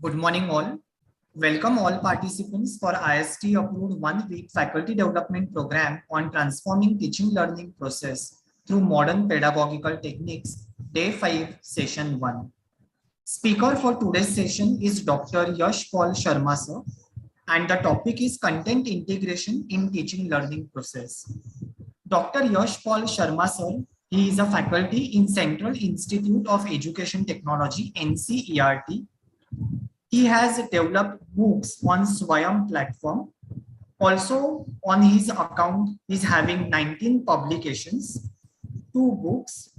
Good morning all. Welcome all participants for IST approved 1 week faculty development program on transforming teaching learning process through modern pedagogical techniques, day 5, session 1. Speaker for today's session is Dr. Yash Paul Sharma sir, and the topic is content integration in teaching learning process. Dr. Yash Paul Sharma sir, he is a faculty in Central Institute of Education Technology, NCERT. He has developed books on Swayam platform. Also on his account, he's having 19 publications, 2 books,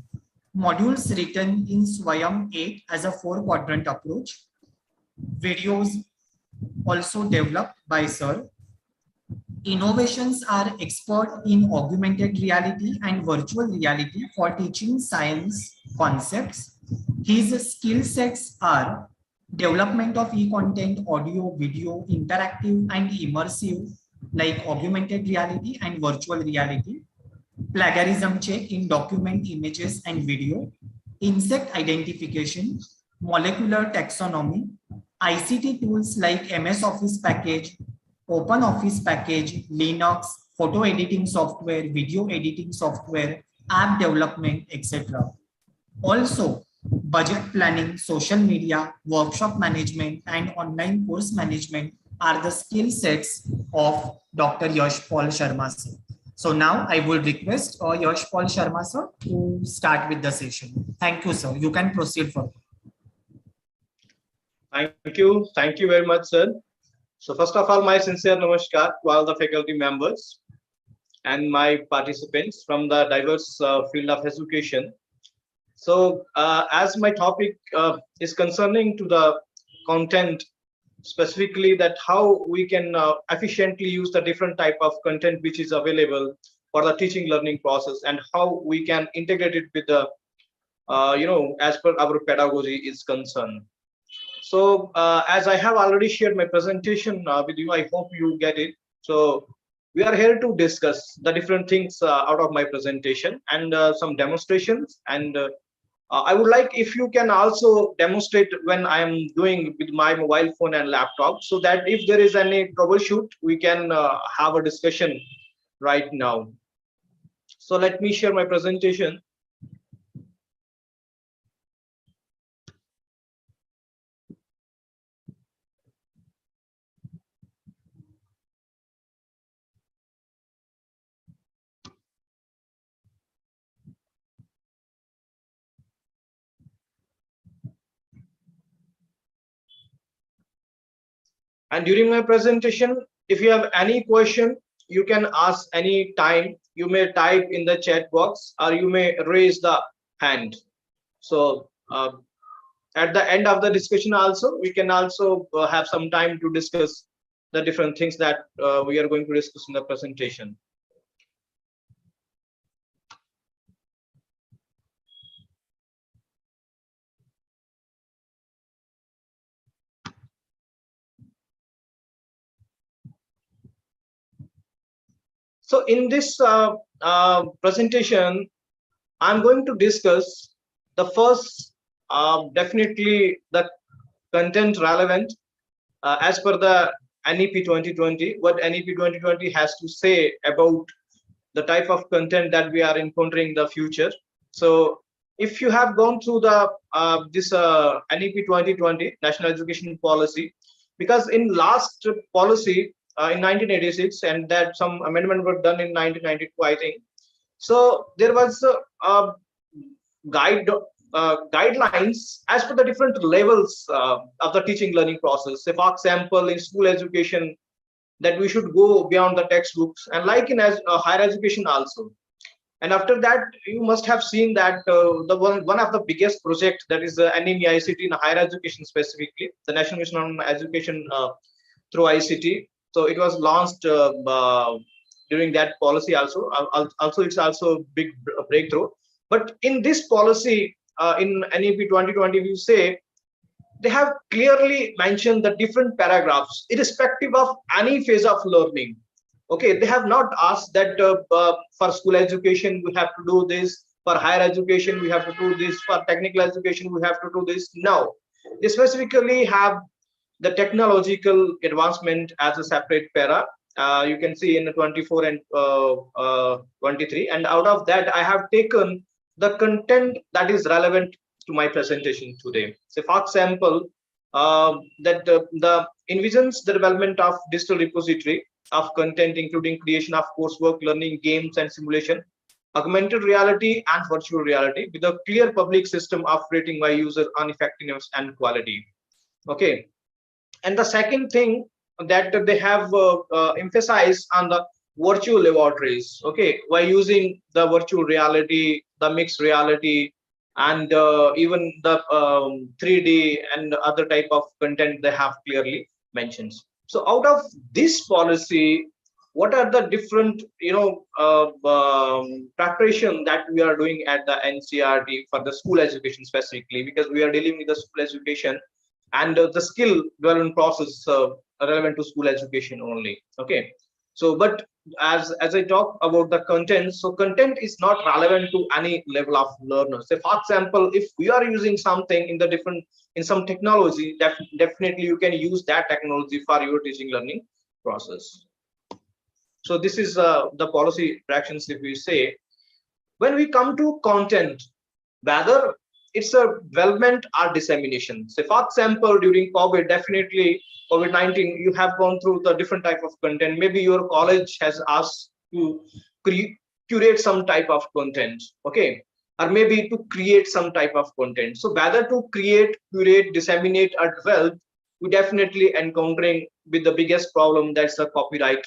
modules written in Swayam 8 as a 4-quadrant approach, videos also developed by Sir. Innovations are expert in augmented reality and virtual reality for teaching science concepts. His skill sets are development of e-content, audio, video, interactive and immersive like augmented reality and virtual reality, plagiarism check in document images and video, insect identification, molecular taxonomy, ICT tools like MS Office package, Open Office package, Linux, photo editing software, video editing software, app development, etc. Also, budget planning, social media, workshop management, and online course management are the skill sets of Dr. Yash Paul Sharma sir. So now I would request Yash Paul Sharma sir to start with the session. Thank you, sir. You can proceed further. Thank you. Thank you very much, sir. So first of all, my sincere namaskar to all the faculty members and my participants from the diverse field of education. So as my topic is concerning to the content, specifically that how we can efficiently use the different type of content which is available for the teaching learning process and how we can integrate it with the, as per our pedagogy is concerned. So as I have already shared my presentation with you, I hope you get it. So we are here to discuss the different things out of my presentation and some demonstrations. And I would like if you can also demonstrate when I am doing with my mobile phone and laptop, so that if there is any troubleshoot, we can have a discussion right now. So let me share my presentation. And during my presentation, if you have any question, you can ask any time. You may type in the chat box or you may raise the hand. So at the end of the discussion also, we can also have some time to discuss the different things that we are going to discuss in the presentation. So in this presentation, I'm going to discuss the first, definitely the content relevant as per the NEP 2020, what NEP 2020 has to say about the type of content that we are encountering in the future. So if you have gone through the this NEP 2020 National Education Policy, because in last policy in 1986, and that some amendment were done in 1992, I think. So there was a guidelines as per the different levels of the teaching learning process. Say, for example, in school education, that we should go beyond the textbooks, and like in higher education also. And after that, you must have seen that the one of the biggest project, that is NEP ICT in higher education, specifically the National Mission on Education through ICT. So it was launched during that policy also. Also, it's also a big breakthrough. But in this policy, in NEP 2020, we say they have clearly mentioned the different paragraphs, irrespective of any phase of learning. Okay, they have not asked that for school education we have to do this, for higher education we have to do this, for technical education we have to do this. No, they specifically have the technological advancement as a separate para. You can see in 24 and 23, and out of that I have taken the content that is relevant to my presentation today. So for example, that the envisions the development of digital repository of content, including creation of coursework, learning, games and simulation, augmented reality and virtual reality, with a clear public system of rating by user on effectiveness and quality. Okay. And the second thing that they have emphasized on the virtual laboratories, okay, by using the virtual reality, the mixed reality, and even the 3D and other type of content they have clearly mentioned. So out of this policy, what are the different preparation that we are doing at the NCRT for the school education specifically, because we are dealing with the school education and the skill development process relevant to school education only. Okay. So but as I talk about the content, so content is not relevant to any level of learners. So for example, if we are using something in the different in some technology, definitely you can use that technology for your teaching learning process. So this is the policy fractions. If we say, when we come to content, whether it's a development or dissemination. So for example, during COVID, definitely COVID-19, you have gone through the different type of content. Maybe your college has asked to curate some type of content, okay, or maybe to create some type of content. So whether to create, curate, disseminate, or develop, we definitely encountering with the biggest problem, that's the copyright,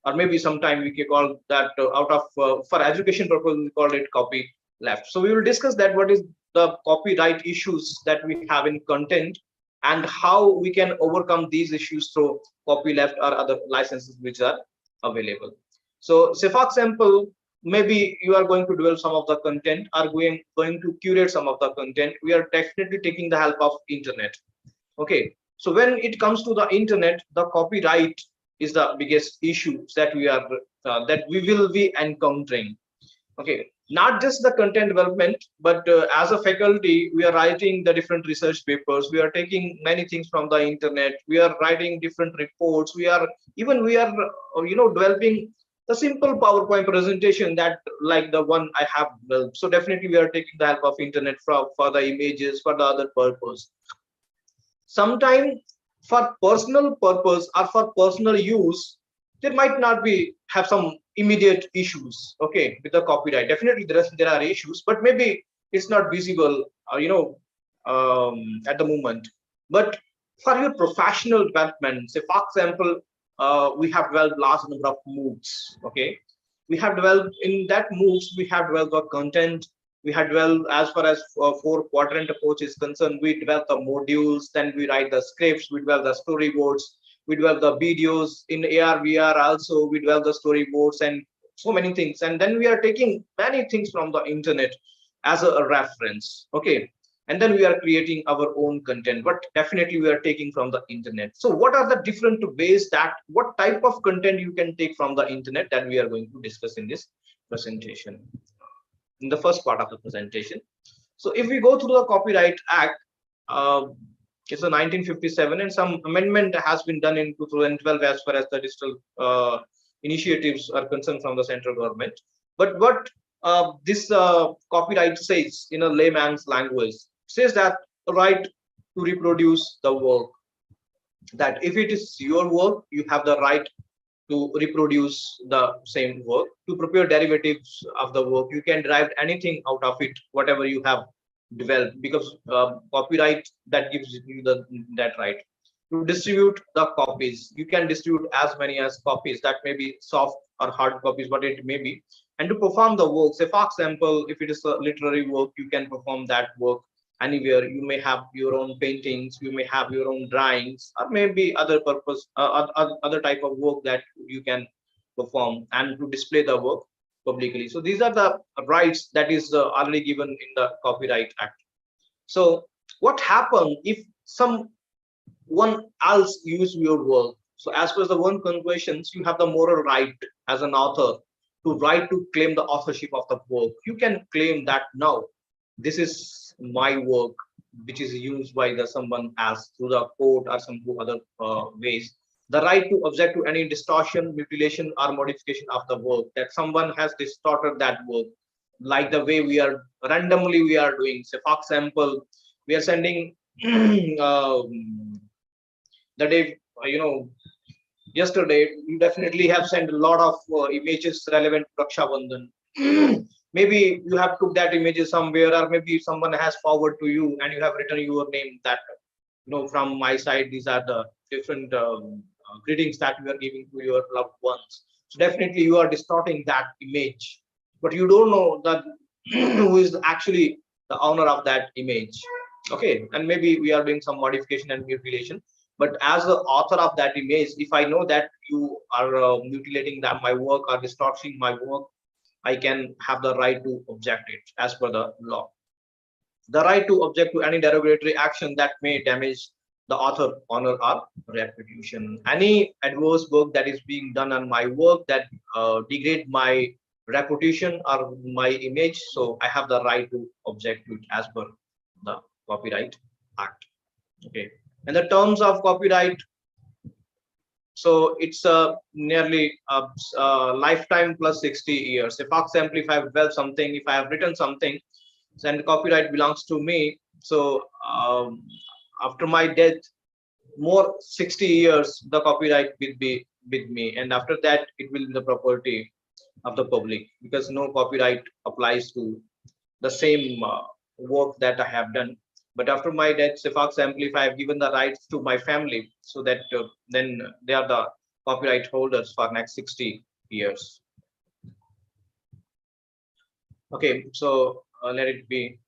or maybe sometime we can call that out of for education purpose we call it copy left. So we will discuss that what is the copyright issues that we have in content and how we can overcome these issues through copy left or other licenses which are available. So say for example, maybe you are going to develop some of the content or going to curate some of the content. We are definitely taking the help of internet. Okay. So when it comes to the internet, the copyright is the biggest issue that we will be encountering. Okay, not just the content development, but as a faculty, we are writing the different research papers. We are taking many things from the internet. We are writing different reports. We are developing the simple PowerPoint presentation that like the one I have built. So definitely we are taking the help of internet for the images, for the other purpose. Sometimes for personal purpose or for personal use, there might not be have some immediate issues, okay, with the copyright. Definitely there are issues, but maybe it's not visible at the moment. But for your professional development, say for example, we have developed large number of MOOCs, okay. We have developed in that MOOCs, we have developed the content. We had developed, as far as 4-quadrant approach is concerned, we develop the modules, then we write the scripts, we develop the storyboards, we develop the videos in AR, VR also, we develop the storyboards and so many things. And then we are taking many things from the internet as a reference, okay. And then we are creating our own content, but definitely we are taking from the internet. So what are the different ways what type of content you can take from the internet that we are going to discuss in this presentation, in the first part of the presentation. So if we go through the Copyright Act, it's a 1957, and some amendment has been done in 2012 as far as the digital initiatives are concerned from the central government. But what this copyright says in a layman's language says that the right to reproduce the work, that if it is your work, you have the right to reproduce the same work, to prepare derivatives of the work. You can derive anything out of it, whatever you have developed, because copyright that gives you that right to distribute the copies. You can distribute as many as copies, that may be soft or hard copies, what it may be, and to perform the work. Say for example, if it is a literary work, you can perform that work anywhere. You may have your own paintings, you may have your own drawings, or maybe other purpose other type of work that you can perform and to display the work publicly. So these are the rights that is already given in the Copyright Act. So what happens if someone else use your work? So as per the one conventions, you have the moral right as an author to claim the authorship of the work. You can claim that now this is my work, which is used by the someone else through the court or some other ways. The right to object to any distortion, mutilation, or modification of the work that someone has distorted that work, like the way we are randomly we are doing. Say, for example, we are sending the day yesterday you definitely have sent a lot of images relevant to Raksha Bandhan. Maybe you have took that images somewhere, or maybe someone has forwarded to you and you have written your name that from my side these are the different greetings that we are giving to your loved ones. So definitely you are distorting that image, but you don't know that who is actually the owner of that image. Okay, and maybe we are doing some modification and mutilation, but as the author of that image, if I know that you are mutilating that my work or distorting my work, I can have the right to object it as per the law. The right to object to any derogatory action that may damage the author honor or reputation. Any adverse work that is being done on my work that degrade my reputation or my image, so I have the right to object to it as per the Copyright Act. Okay, and the terms of copyright, so it's nearly lifetime plus 60 years. If, for example, if I have developed something, if I have written something, then the copyright belongs to me. So after my death, more 60 years, the copyright will be with me, and after that, it will be the property of the public, because no copyright applies to the same work that I have done. But after my death, say for example, if I have given the rights to my family, so that then they are the copyright holders for next 60 years. Okay, so let it be.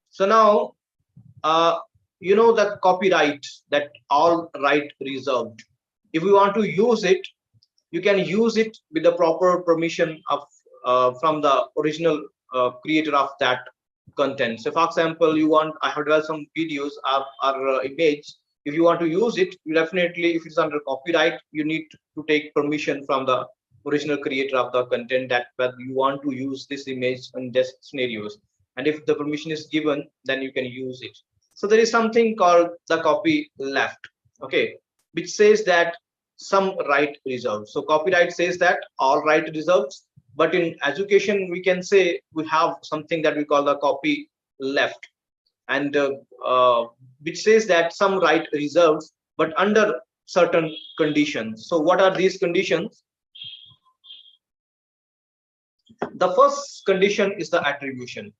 So now, the copyright, that all right reserved. If we want to use it, you can use it with the proper permission of from the original creator of that content. So, for example, I have developed some videos or image. If you want to use it, you definitely, if it's under copyright, you need to take permission from the original creator of the content that whether you want to use this image in this scenarios. And if the permission is given, then you can use it. So there is something called the copy left, okay, which says that some right reserved. So copyright says that all right reserved, but in education we can say we have something that we call the copy left, and which says that some right reserved, but under certain conditions. So what are these conditions? The first condition is the attribution,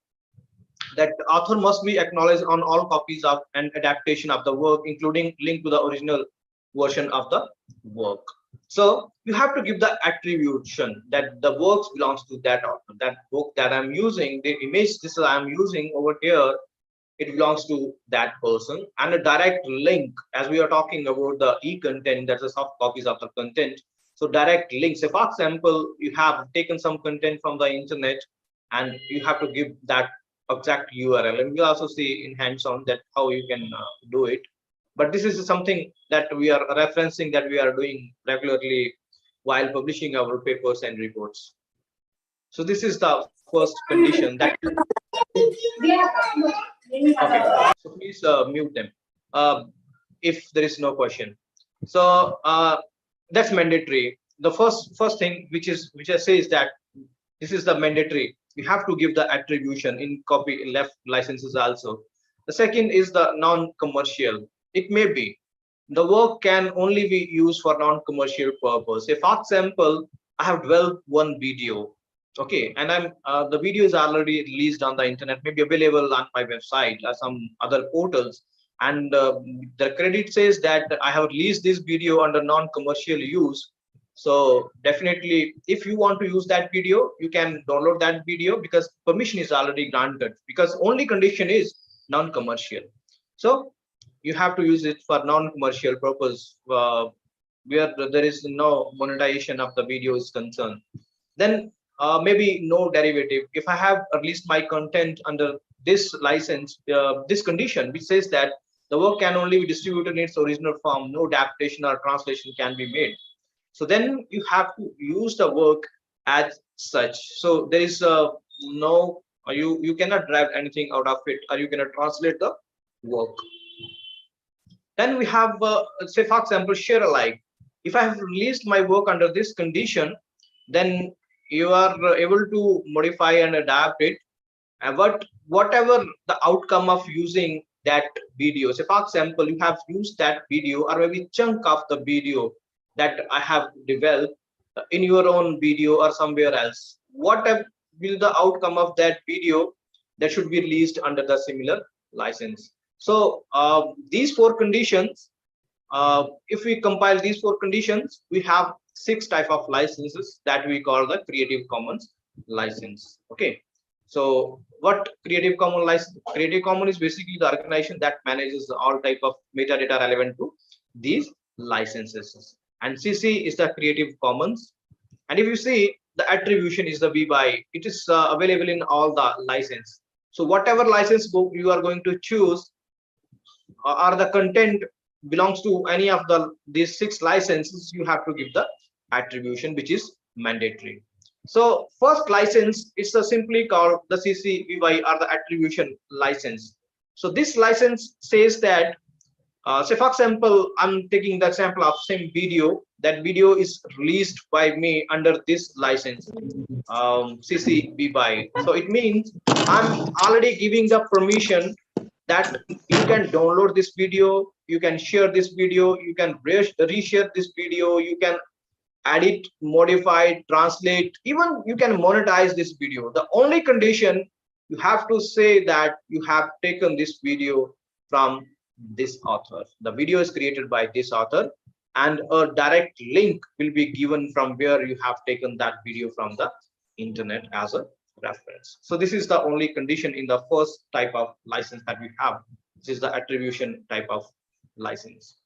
that the author must be acknowledged on all copies of an adaptation of the work, including link to the original version of the work. So you have to give the attribution that the works belongs to that author. That book that I'm using, the image this I'm using over here, it belongs to that person. And a direct link, as we are talking about the e-content, that's the soft copies of the content. So direct links. If, for example, you have taken some content from the internet and you have to give that exact URL, and we'll also see in hands-on that how you can do it. But this is something that we are referencing, that we are doing regularly while publishing our papers and reports. So this is the first condition that. Okay, so please mute them if there is no question. So that's mandatory. The first thing which I say is that this is the mandatory. You have to give the attribution in copy left licenses also. The second is the non-commercial. It may be the work can only be used for non-commercial purpose. If, for example, I have developed one video, okay, and the video is already released on the internet, maybe available on my website or some other portals, and the credit says that I have released this video under non-commercial use. So definitely, if you want to use that video, you can download that video because permission is already granted, because only condition is non-commercial. So you have to use it for non-commercial purpose where there is no monetization of the video is concerned. Then maybe no derivative. If I have released my content under this license, this condition which says that the work can only be distributed in its original form, no adaptation or translation can be made. So then you have to use the work as such. So there is no or you cannot derive anything out of it, or you cannot translate the work. Then we have, say for example, share alike. If I have released my work under this condition, then you are able to modify and adapt it. But whatever the outcome of using that video, say for example, you have used that video or maybe chunk of the video that I have developed in your own video or somewhere else. What will the outcome of that video that should be released under the similar license? So these four conditions, if we compile these four conditions, we have 6 type of licenses that we call the Creative Commons license. Okay, so what Creative Commons license? Creative Commons is basically the organization that manages all type of metadata relevant to these licenses, and CC is the Creative Commons. And if you see, the attribution is the V by, it is available in all the license. So whatever license you are going to choose, or the content belongs to any of these 6 licenses, you have to give the attribution, which is mandatory. So first license is simply called the CCVY, or the attribution license. So this license says that, say for example, I'm taking the example of same video. That video is released by me under this license, CCVY. So it means I'm already giving the permission that you can download this video, you can share this video, you can reshare this video, you can edit, modify, translate, even you can monetize this video. The only condition, you have to say that you have taken this video from this author. The video is created by this author, and a direct link will be given from where you have taken that video from the internet as a reference. So this is the only condition in the first type of license that we have. This is the attribution type of license.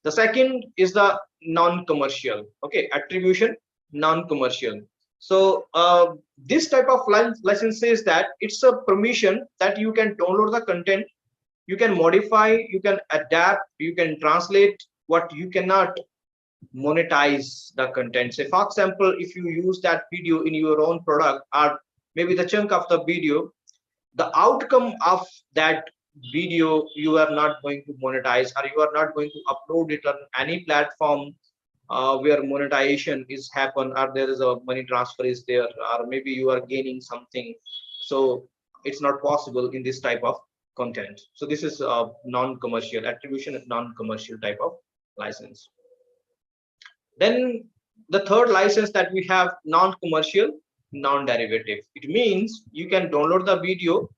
The second is the non-commercial. Okay, attribution non-commercial. So this type of license says that it's a permission that you can download the content, you can modify, you can adapt, you can translate, what you cannot monetize the content. Say for example, if you use that video in your own product, or maybe the chunk of the video, the outcome of that video you are not going to monetize, or you are not going to upload it on any platform where monetization is happen, or there is a money transfer is there, or maybe you are gaining something. So it's not possible in this type of content. So this is a non-commercial attribution, non-commercial type of license. Then the third license that we have, non-commercial non-derivative. It means you can download the video,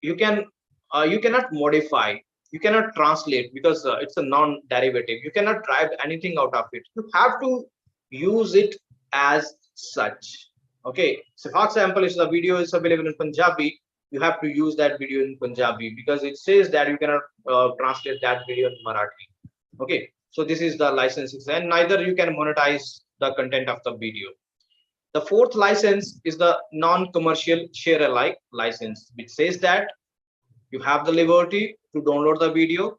you cannot modify, you cannot translate, because it's a non-derivative. You cannot derive anything out of it. You have to use it as such. Okay, so for example, if the video is available in Punjabi, you have to use that video in Punjabi, because it says that you cannot translate that video in Marathi. Okay, so this is the licenses, and neither you can monetize the content of the video. The fourth license is the non-commercial share alike license, which says that you have the liberty to download the video,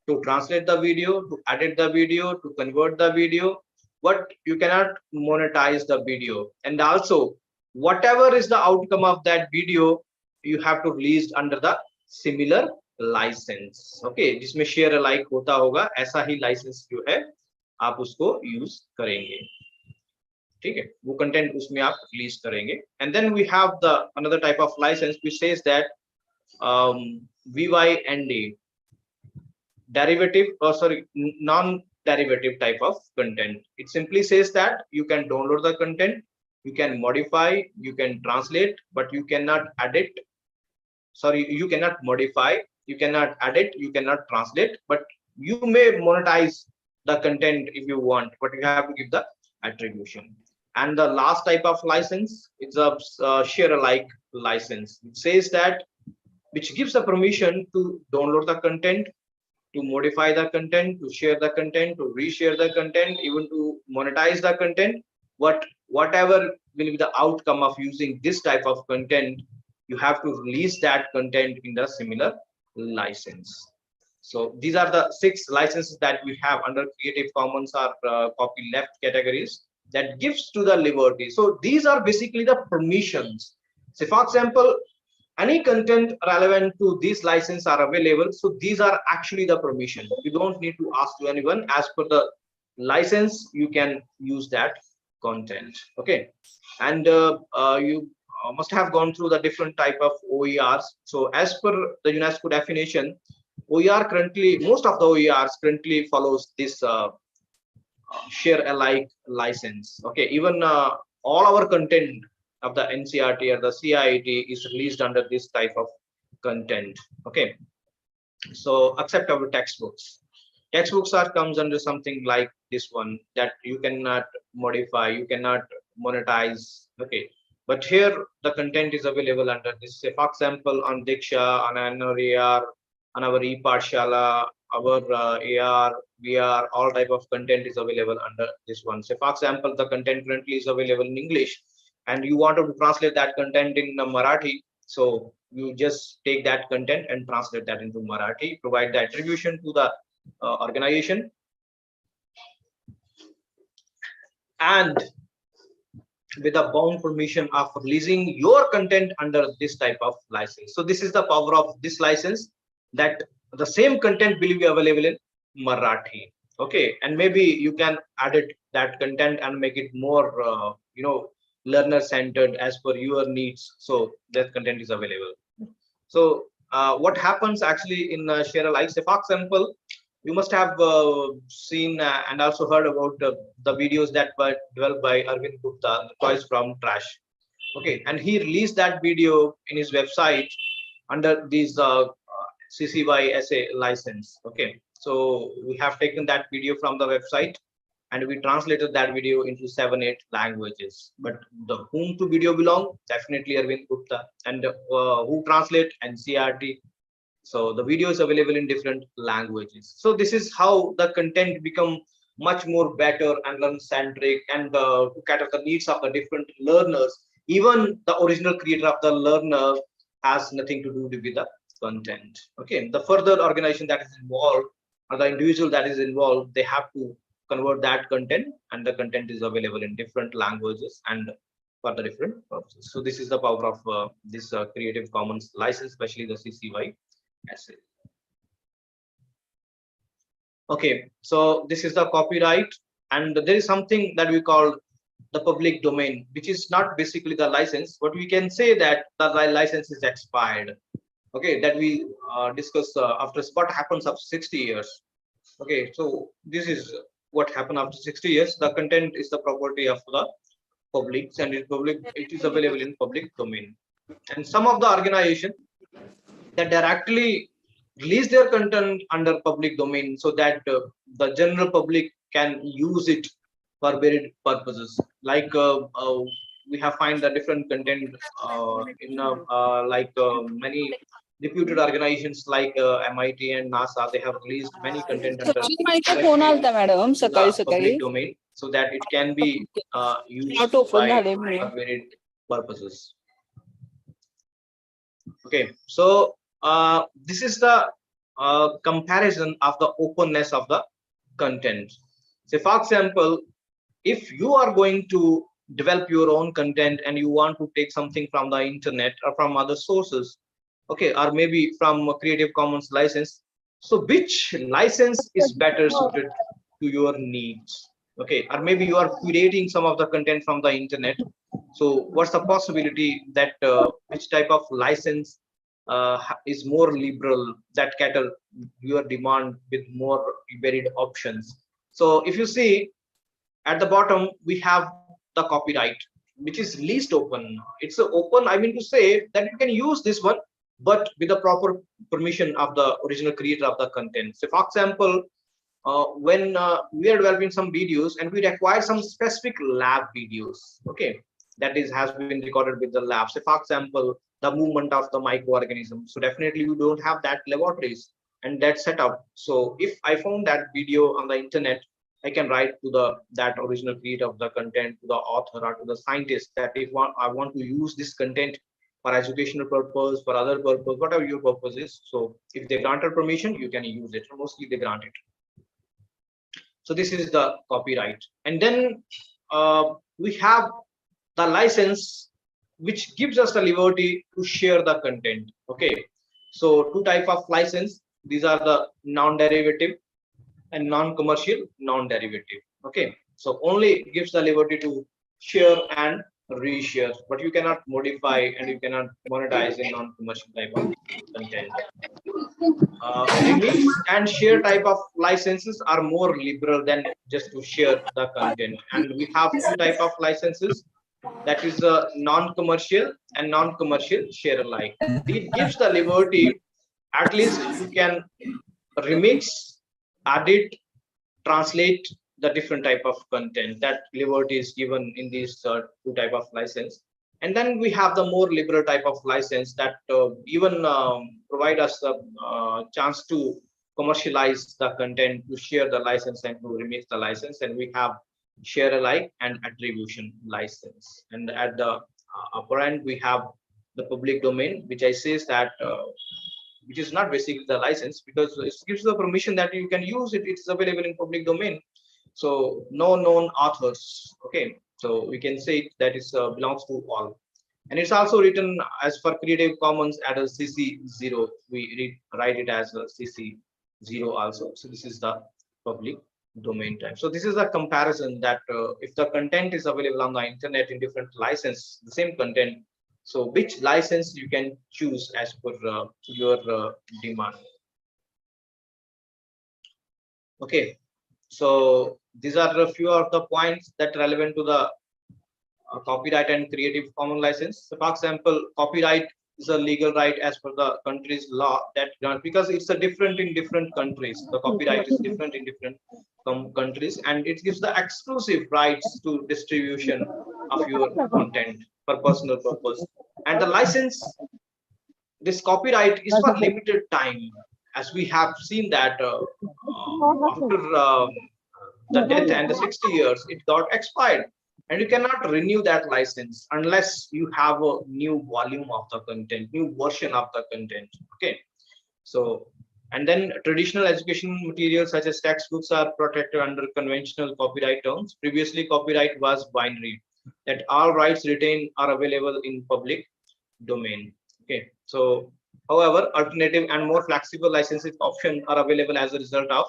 to translate the video, to edit the video, to convert the video, but you cannot monetize the video. And also, whatever is the outcome of that video, you have to release under the similar licence. Okay, जिसमें share alike होता होगा, ऐसा ही licence जो है आप उसको use करेंगे. ठीक है, वो कंटेंट उसमें आप रिलीज करेंगे. And then we have the another type of license which says that VYND, derivative, or sorry, non-derivative type of content. It simply says that you can download the content, you can modify, you can translate, but you cannot edit. Sorry, you cannot modify, you cannot edit, you cannot translate, but you may monetize the content if you want, but you have to give the attribution. And the last type of license is a share alike license. It says that, which gives the permission to download the content, to modify the content, to share the content, to reshare the content, even to monetize the content. Whatever will be the outcome of using this type of content, you have to release that content in the similar license. So these are the 6 licenses that we have under Creative Commons or copyleft categories that gives to the liberty. So these are basically the permissions So for example, any content relevant to this license are available. So these are actually the permission. You don't need to ask to anyone. As per the license, you can use that content. Okay, and you must have gone through the different type of OERs. So as per the UNESCO definition, OER currently, most of the OERs currently follows this share alike license. Okay, even all our content of the NCRT or the CIT is released under this type of content. Okay, so except our textbooks. Textbooks are comes under something like this one, that you cannot modify, you cannot monetize. Okay, but here the content is available under this. Say for example, on Diksha, on AR, on our ePathshala, our AR, VR, all type of content is available under this one. Say for example, the content currently is available in English, and you want to translate that content in Marathi. So you just take that content and translate that into Marathi, provide the attribution to the organization, and with a bound permission of releasing your content under this type of license. So this is the power of this license, that the same content will be available in Marathi. Okay, and maybe you can edit that content and make it more learner centered as per your needs. So that content is available. So what happens actually in share alike? Say for example, you must have seen and also heard about the videos that were developed by Arvind Gupta, the Toys from Trash. Okay, and he released that video in his website under this CCY SA license. Okay, so we have taken that video from the website and we translated that video into 7-8 languages. But the whom to video belong? Definitely Arvind Gupta. And who translate? NCRT. So the video is available in different languages. So this is how the content become much more better and learn centric, and to cater the needs of the different learners. Even the original creator of the learner has nothing to do with the content. Okay, the further organization that is involved, or the individual that is involved, they have to convert that content, and the content is available in different languages and for the different purposes. So this is the power of this Creative Commons license, especially the CCY SA. Okay, so this is the copyright, and there is something that we call the public domain, which is not basically the license, but we can say that the license is expired. Okay, that we discuss after what happens after 60 years. Okay, so this is what happened after 60 years. The content is the property of the public, and it is available in public domain. And some of the organization that directly release their content under public domain, so that the general public can use it for varied purposes. Like we have find the different content in many reputed organizations like MIT and NASA. They have released many content under माईचा phone directly आलता madam to the सकाळी सकाळी public domain, so that it can be used not open by झाले म्हणे for varied purposes. Okay, so this is the comparison of the openness of the content. Say for example, if you are going to develop your own content and you want to take something from the internet or from other sources, okay, or maybe from a Creative Commons license, so which license is better suited to your needs? Okay, or maybe you are curating some of the content from the internet. So what's the possibility that which type of license is more liberal, that cater your demand with more varied options? So if you see at the bottom, we have the copyright, which is least open. It's open, I mean to say that you can use this one, but with the proper permission of the original creator of the content. So for example, when we are developing some videos and we require some specific lab videos, okay, that is has been recorded with the lab. So for example, the movement of the microorganism. So definitely we don't have that laboratories and that setup. So if I found that video on the internet, I can write to that original creator of the content, to the author or to the scientist, that if I want to use this content for educational purpose, for other purpose, whatever your purpose is. So if they granted permission, you can use it. Mostly they grant it. So this is the copyright. And then we have the license which gives us the liberty to share the content. Okay, so two type of license. These are the non-derivative and non-commercial non-derivative. Okay, so only gives the liberty to share and reshare, but you cannot modify and you cannot monetize in non-commercial type of content. Remix and share type of licenses are more liberal than just to share the content, and we have two type of licenses, that is non-commercial and non-commercial share alike. It gives the liberty, at least you can remix, edit, translate the different type of content. That liberty is given in these two type of license. And then we have the more liberal type of license that even provide us the chance to commercialize the content, to share the license and to remix the license. And we have share alike and attribution license. And at the upper end we have the public domain, which I says that which is not basically the license, because it gives the permission that you can use it. It's available in public domain, so no known authors. Okay, so we can say that it belongs to all. And it's also written as for Creative Commons at a CC0. We write it as a CC0 also. So this is the public domain type. So this is a comparison that if the content is available on the internet in different license, the same content, so which license you can choose as per your demand. Okay, so these are a few of the points that relevant to the copyright and Creative Commons license. So for example, copyright is a legal right as per the country's law, that because it's a different in different countries. The copyright is different in different countries, and it gives the exclusive rights to distribution of your content for personal purpose. And the license, this copyright is for limited time, as we have seen that after the death and the 60 years it got expired, and you cannot renew that license unless you have a new volume of the content, new version of the content. Okay, so and then traditional education materials such as textbooks are protected under conventional copyright terms. Previously copyright was binary, that all rights retained are available in public domain. Okay, so however, alternative and more flexible licensing options are available as a result of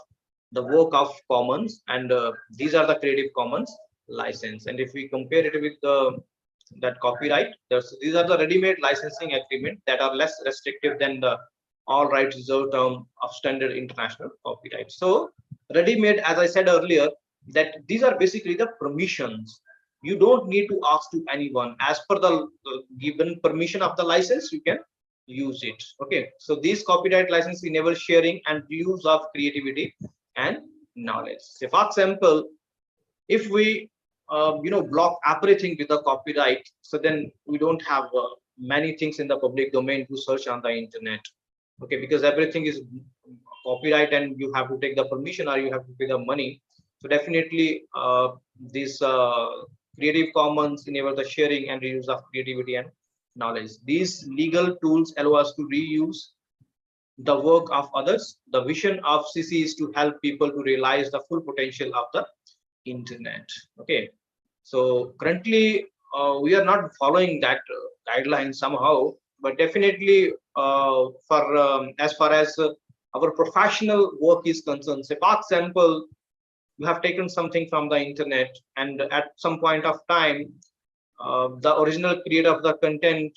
the work of commons, and these are the Creative Commons license. And if we compare it with that copyright, these are the ready-made licensing agreement that are less restrictive than the all rights reserved term of standard international copyright. So ready-made, as I said earlier, that these are basically the permissions. You don't need to ask to anyone. As per the given permission of the license, you can use it. Okay, so these copyright license enable sharing and use of creativity and knowledge. So for example, if we block everything with the copyright, so then we don't have many things in the public domain to search on the internet. Okay, because everything is copyright and you have to take the permission or you have to pay the money. So definitely this Creative Commons enable the sharing and reuse of creativity and knowledge. These legal tools allow us to reuse the work of others. The vision of CC is to help people to realize the full potential of the internet. Okay, so currently we are not following that guideline somehow, but definitely for as far as our professional work is concerned, say for example, you have taken something from the internet, and at some point of time the original creator of the content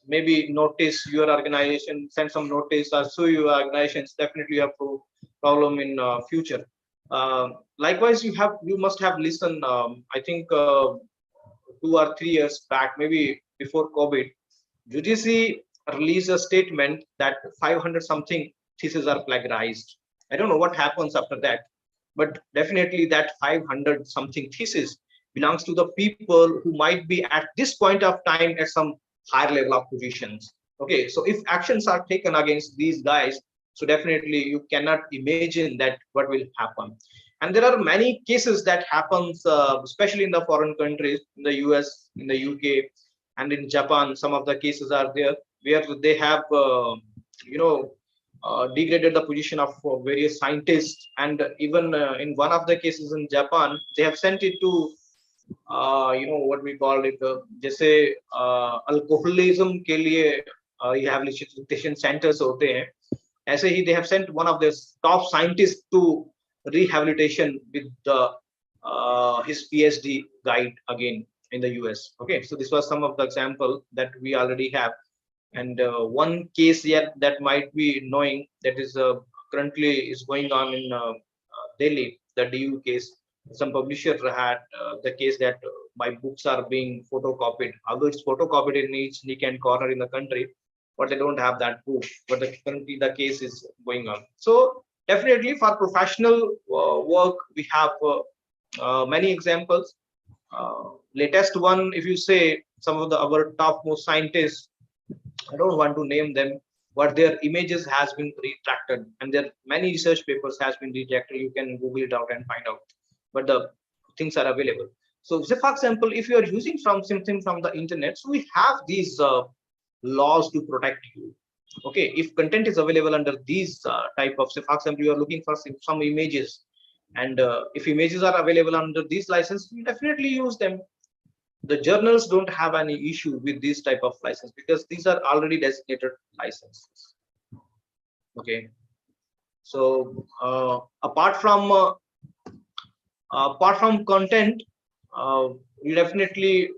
maybe notice your organization, send some notice or sue your organizations. Definitely you have problem in future. Likewise, you must have listened, I think 2 or 3 years back, maybe before COVID, UGC released a statement that 500 something theses are plagiarized. I don't know what happens after that, but definitely that 500 something thesis belongs to the people who might be at this point of time at some higher level of positions. Okay, so if actions are taken against these guys, so definitely you cannot imagine that what will happen. And there are many cases that happens, especially in the foreign countries, in the US, in the UK, and in Japan. Some of the cases are there where they have, degraded the position of various scientists. And even in one of the cases in Japan, they have sent it to what we call it, जैसे alcoholism के लिए rehabilitation centers होते हैं, ऐसे ही they have sent one of their top scientists to rehabilitation with his PhD guide again in the US. Okay, so this was some of the example that we already have, and one case yet that might be knowing that is currently is going on in Delhi, the DU case. Some publisher had the case that my books are being photocopied, although it's photocopied in each nick and corner in the country, but they don't have that proof. But currently the case is going on. So definitely for professional work, we have many examples. Latest one, if you say some of the our topmost scientists, I don't want to name them, but their images has been retracted, and their many research papers has been retracted. You can Google it out and find out, but the things are available. So, say for example, if you are using from something from the internet, so we have these laws to protect you. Okay, if content is available under these type of, say for example, you are looking for some images, and if images are available under these license, you definitely use them. The journals don't have any issue with this type of license because these are already designated licenses. Okay, so apart from content, you definitely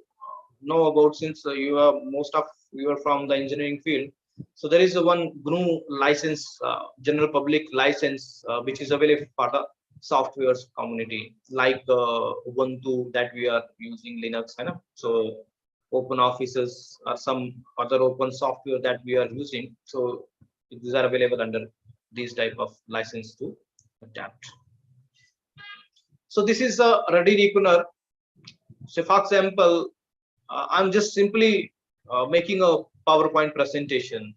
know about, since you are most of you are from the engineering field. So there is a one GNU license, general public license, which is available for the softwares community, like Ubuntu that we are using Linux, right? So open offices or some other open software that we are using. So these are available under these type of license to adapt. So this is a ready reckoner. So for example, I'm just simply making a PowerPoint presentation,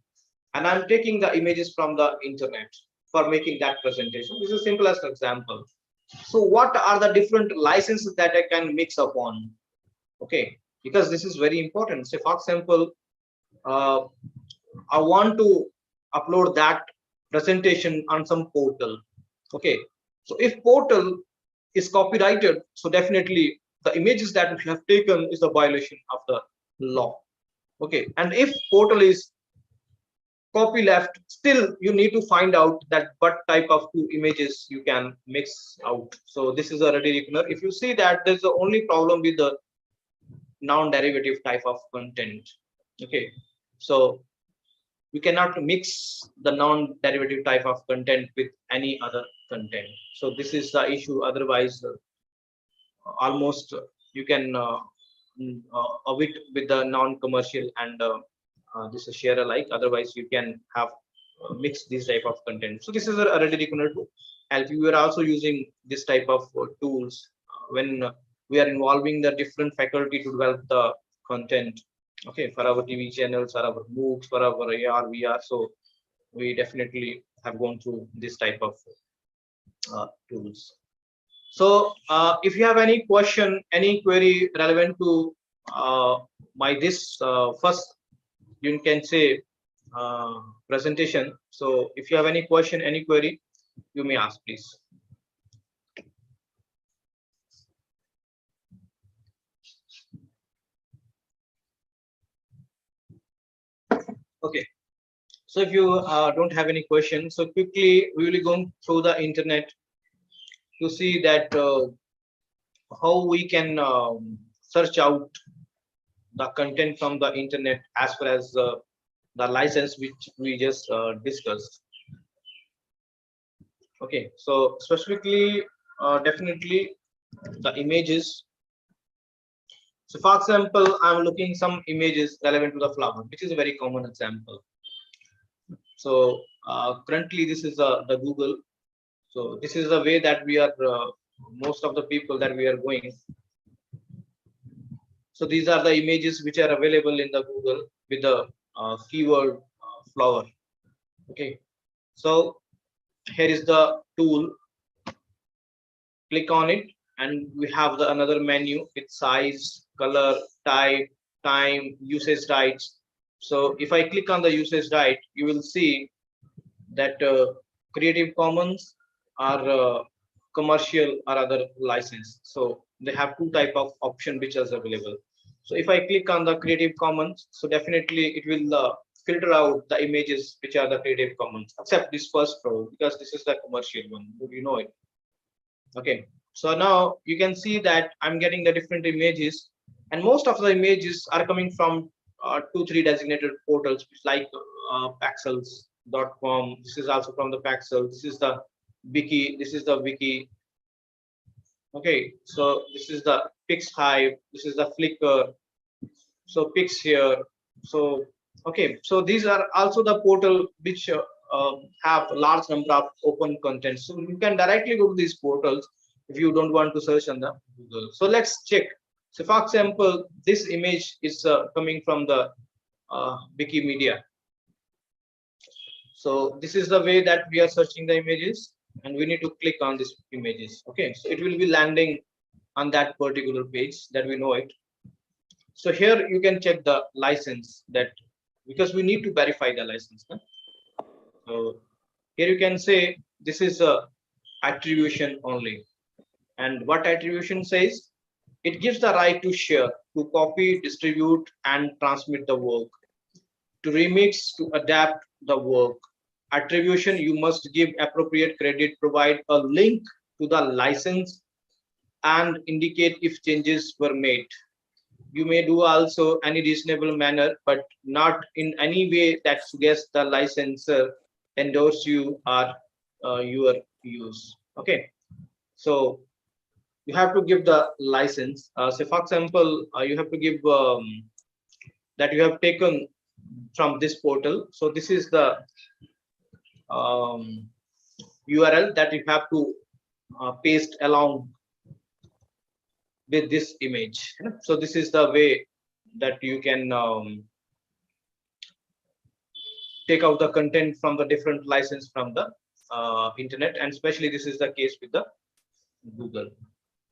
and I'm taking the images from the internet for making that presentation. This is the simplest example. So what are the different licenses that I can mix upon? Okay, because this is very important. Say for example, uh, I want to upload that presentation on some portal. Okay, so if portal is copyrighted, so definitely the images that we have taken is a violation of the law. Okay, and if portal is copy left, still you need to find out that what type of two images you can mix out. So this is a ready reckoner. If you see that there's the only problem with the non-derivative type of content. Okay, so you cannot mix the non-derivative type of content with any other content. So this is the issue. Otherwise, almost you can avoid with the non-commercial and this is share alike. Otherwise, you can have mix this type of content. So this is a ready reckoner tool. And we are also using this type of tools when we are involving the different faculty to develop the content. Okay, for our TV channels, for our books, for our AR, VR. So we definitely have gone through this type of tools. So if you have any question, any query relevant to my this first, you can say presentation. So if you have any question, any query, you may ask, please. Okay. So if you don't have any questions, so quickly we will be going through the internet to see that how we can search out the content from the internet as far as the license which we just discussed. Okay, so specifically, definitely the images. So for example, I'm looking some images relevant to the flower, which is a very common example. So currently this is the Google. So this is the way that we are, most of the people that we are going. So these are the images which are available in the Google with the keyword flower. Okay, so here is the tool. Click on it, and we have the another menu with size, color, type, time, usage rights. So if I click on the usage right, you will see that Creative Commons are commercial or other license. So they have two type of option which is available. So if I click on the Creative Commons, so definitely it will filter out the images which are the Creative Commons, except this first row, because this is the commercial one. You know it. Okay. So now you can see that I'm getting the different images, and most of the images are coming from 2-3 designated portals like Paxels.com. This is also from the Paxel. This is the wiki. This is the wiki. Okay, so this is the PixHive. This is the Flickr. So Pix here. So okay, so these are also the portal which have a large number of open content. So you can directly go to these portals if you don't want to search on the Google. So let's check. So for example, this image is coming from the Wikimedia. So this is the way that we are searching the images, and we need to click on these images. Okay, so it will be landing on that particular page that we know it. So here you can check the license, that because we need to verify the license. Huh? So here you can say this is a attribution only. And what attribution says? It gives the right to share, to copy, distribute, and transmit the work, to remix, to adapt the work. Attribution, you must give appropriate credit, provide a link to the license, and indicate if changes were made. You may do also any reasonable manner, but not in any way that suggests the licensor endorse you or your use. Okay, so you have to give the license. So for example, you have to give that you have taken from this portal. So this is the URL that you have to paste along with this image. So this is the way that you can take out the content from the different license from the internet, and especially this is the case with the Google.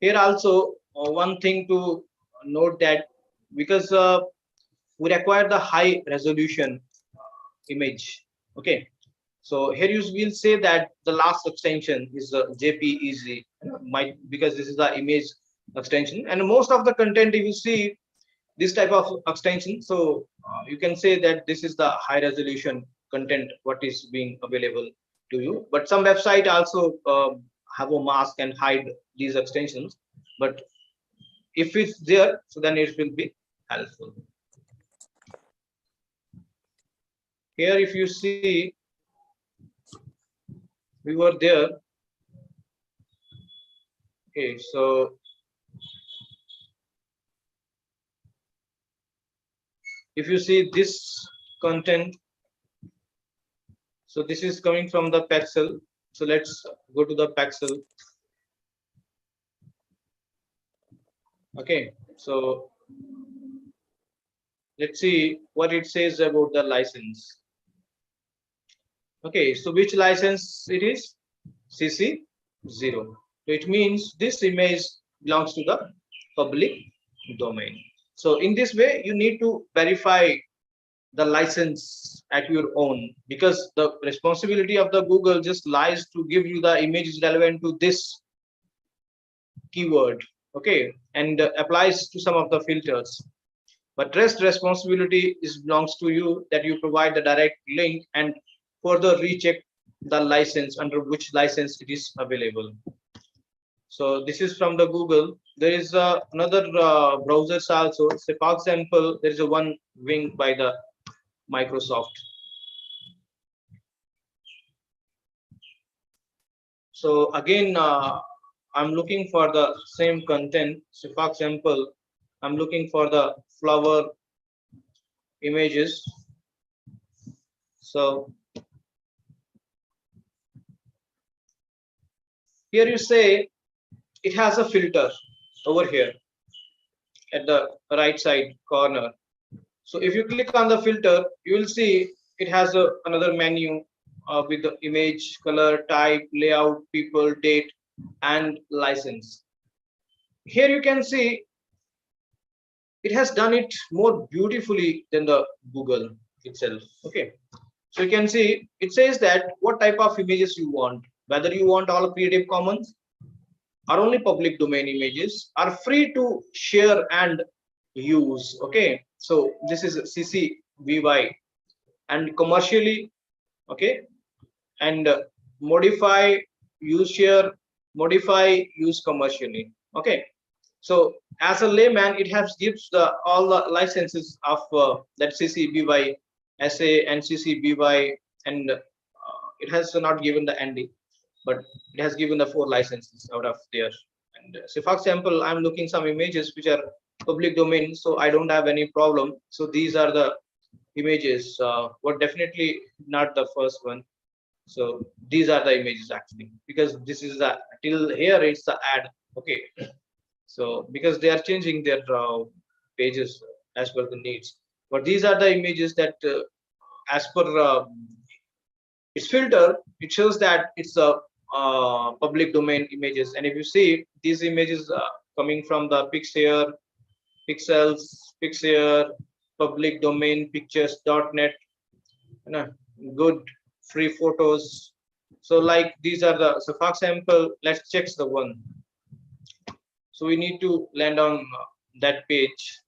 Here also one thing to note, that because we require the high resolution image. Okay, so here you will say that the last extension is JPEG, might because this is the image extension, and most of the content if you see this type of extension, so you can say that this is the high resolution content what is being available to you. But some website also have a mask and hide these extensions, but if it's there, so then it will be helpful. Here if you see, we were there. Okay, so if you see this content, so this is coming from the Paxel. So let's go to the Paxel. Okay, so let's see what it says about the license. Okay, so which license it is? CC0. So it means this image belongs to the public domain. So in this way, you need to verify the license at your own, because the responsibility of the Google just lies to give you the images relevant to this keyword. Okay, and applies to some of the filters. But rest responsibility is belongs to you, that you provide the direct link and further recheck the license under which license it is available. So this is from the Google. There is another browsers also. Say for example, there is a one wing by the Microsoft. So again, I'm looking for the same content. So for example, I'm looking for the flower images. So here you say it has a filter over here at the right side corner. So if you click on the filter, you will see it has another menu with the image, color, type, layout, people, date, and license. Here you can see it has done it more beautifully than the Google itself. Okay, so you can see it says that what type of images you want, whether you want all Creative Commons are only public domain images are free to share and use. Okay, so this is CC BY and commercially, okay, and modify, use, share, modify, use commercially. Okay, so as a layman, it has gives the all the licenses of that CC BY SA and CC BY, and it has not given the ND, but it has given the 4 licenses out of there. And so for example, I'm looking some images which are public domain, so I don't have any problem. So these are the images, but definitely not the first one. So these are the images actually, because this is the till here it's the ad. Okay, so because they are changing their pages as per the needs, but these are the images that as per its filter, it shows that it's a public domain images. And if you see these images coming from the Pixare, Pixels, Pixare, public domain pictures.net, you know, good free photos. So like these are the, so for example, let's check the one. So we need to land on that page.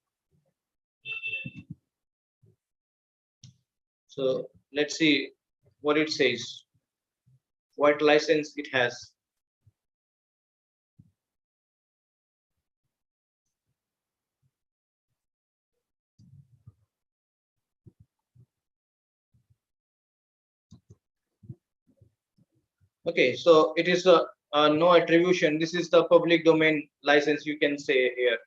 So let's see what it says, what license it has. Okay, so it is a no attribution. This is the public domain license, you can say here.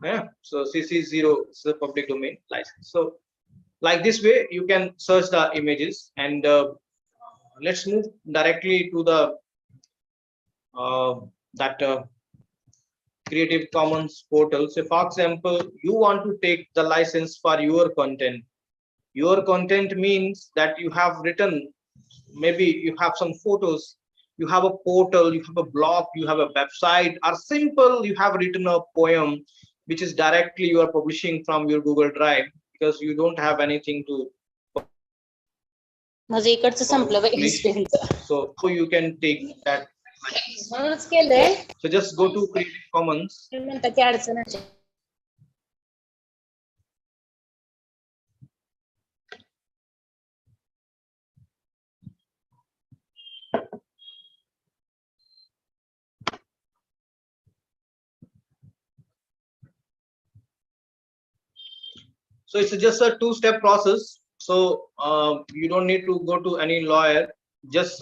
Yeah. So CC0 is the public domain license. So like this way, you can search the images, and let's move directly to the that Creative Commons portal. So for example, you want to take the license for your content. Your content means that you have written, maybe you have some photos, you have a portal, you have a blog, you have a website, or simple you have written a poem which is directly you are publishing from your Google Drive, because you don't have anything to publish. So you can take that. So just go to Creative Commons. So it's just a 2-step process. So you don't need to go to any lawyer. Just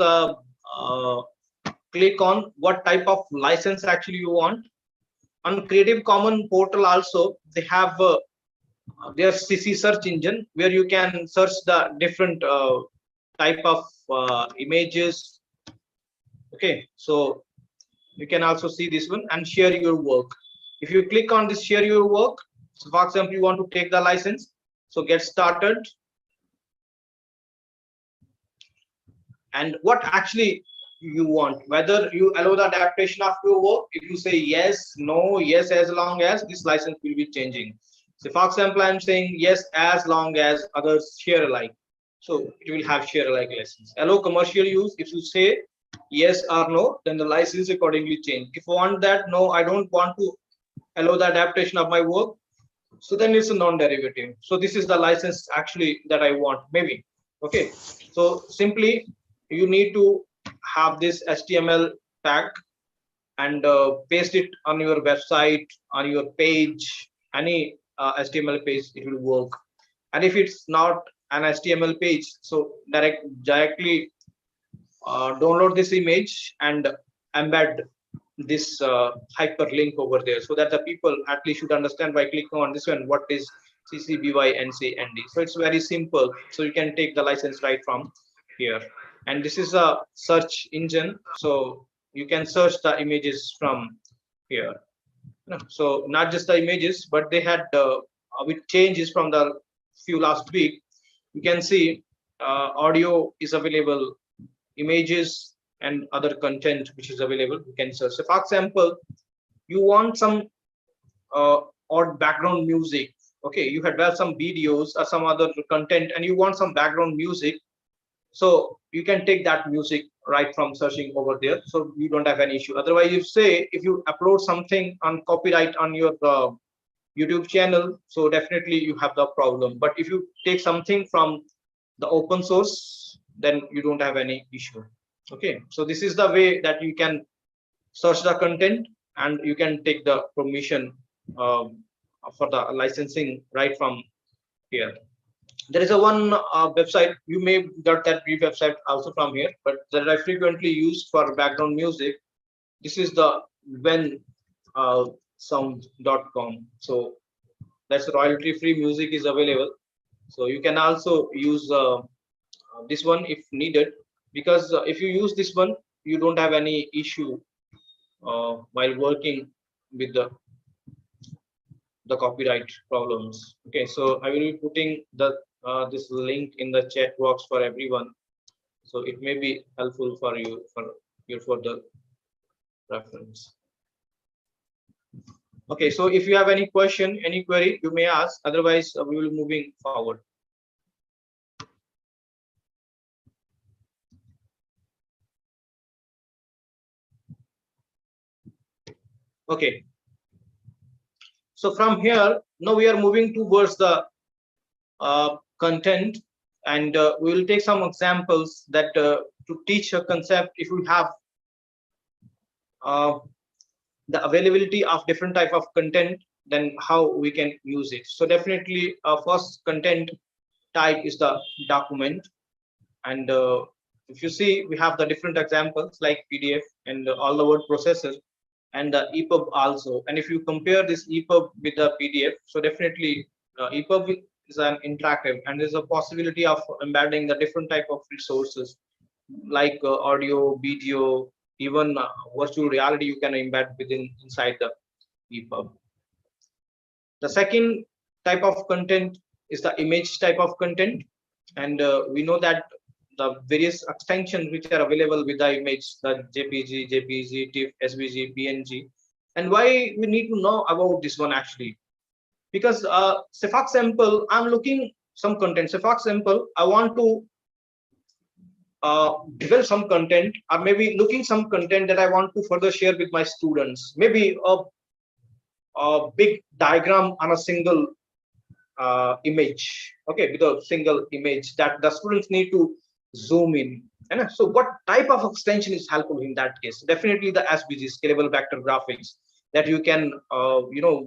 click on what type of license actually you want. On Creative Commons portal also, they have their CC search engine where you can search the different type of images. Okay, so you can also see this one and share your work. If you click on this share your work, so for example, you want to take the license, so get started. And what actually you want, whether you allow the adaptation of your work. If you say yes, no, yes, as long as this license will be changing. So for example, I'm saying yes as long as others share alike, so it will have share alike license. Allow commercial use, if you say yes or no, then the license accordingly change. If you want that, no, I don't want to allow the adaptation of my work, so then it's a non-derivative. So this is the license actually that I want, maybe. Okay, so simply you need to have this HTML tag and paste it on your website, on your page, any HTML page, it will work. And if it's not an HTML page, so directly download this image and embed this hyperlink over there, so that the people at least should understand by clicking on this one what is CC BY NC ND. So it's very simple. So you can take the license right from here. And this is a search engine, so you can search the images from here. So not just the images, but they had with changes from the few last week. You can see audio is available, images and other content which is available, you can search. So for example, you want some odd background music. Okay, you had some videos or some other content and you want some background music. So you can take that music right from searching over there, so you don't have any issue. Otherwise, you say if you upload something on copyright on your YouTube channel, so definitely you have the problem. But if you take something from the open source, then you don't have any issue. Okay, so this is the way that you can search the content, and you can take the permission for the licensing right from here. There is a one website, you may get that brief website also from here, but that I frequently use for background music. This is the when sound.com. So that's royalty free music is available. So you can also use this one if needed, because if you use this one, you don't have any issue while working with the copyright problems. Okay, so I will be putting the this link in the chat box for everyone, so it may be helpful for you for your further reference. Okay, so if you have any question, any query, you may ask. Otherwise, we will be moving forward. Okay, so from here, now we are moving towards the content, and we will take some examples that to teach a concept. If we have the availability of different type of content, then how we can use it. So definitely, first content type is the document, and if you see, we have the different examples like PDF and all the word processors and the EPUB also. And if you compare this EPUB with the PDF, so definitely EPUB is an interactive, and there's a possibility of embedding the different type of resources like audio, video, even virtual reality you can embed within inside the EPUB. The second type of content is the image type of content, and we know that the various extensions which are available with the image, the JPG, TIFF, SVG, PNG, and why we need to know about this one actually, because say for example, I'm looking some content. Say for example, I want to develop some content, or maybe looking some content that I want to further share with my students. Maybe a big diagram on a single image, okay, with a single image that the students need to zoom in. And so what type of extension is helpful in that case? Definitely the SVG, scalable vector graphics, that you can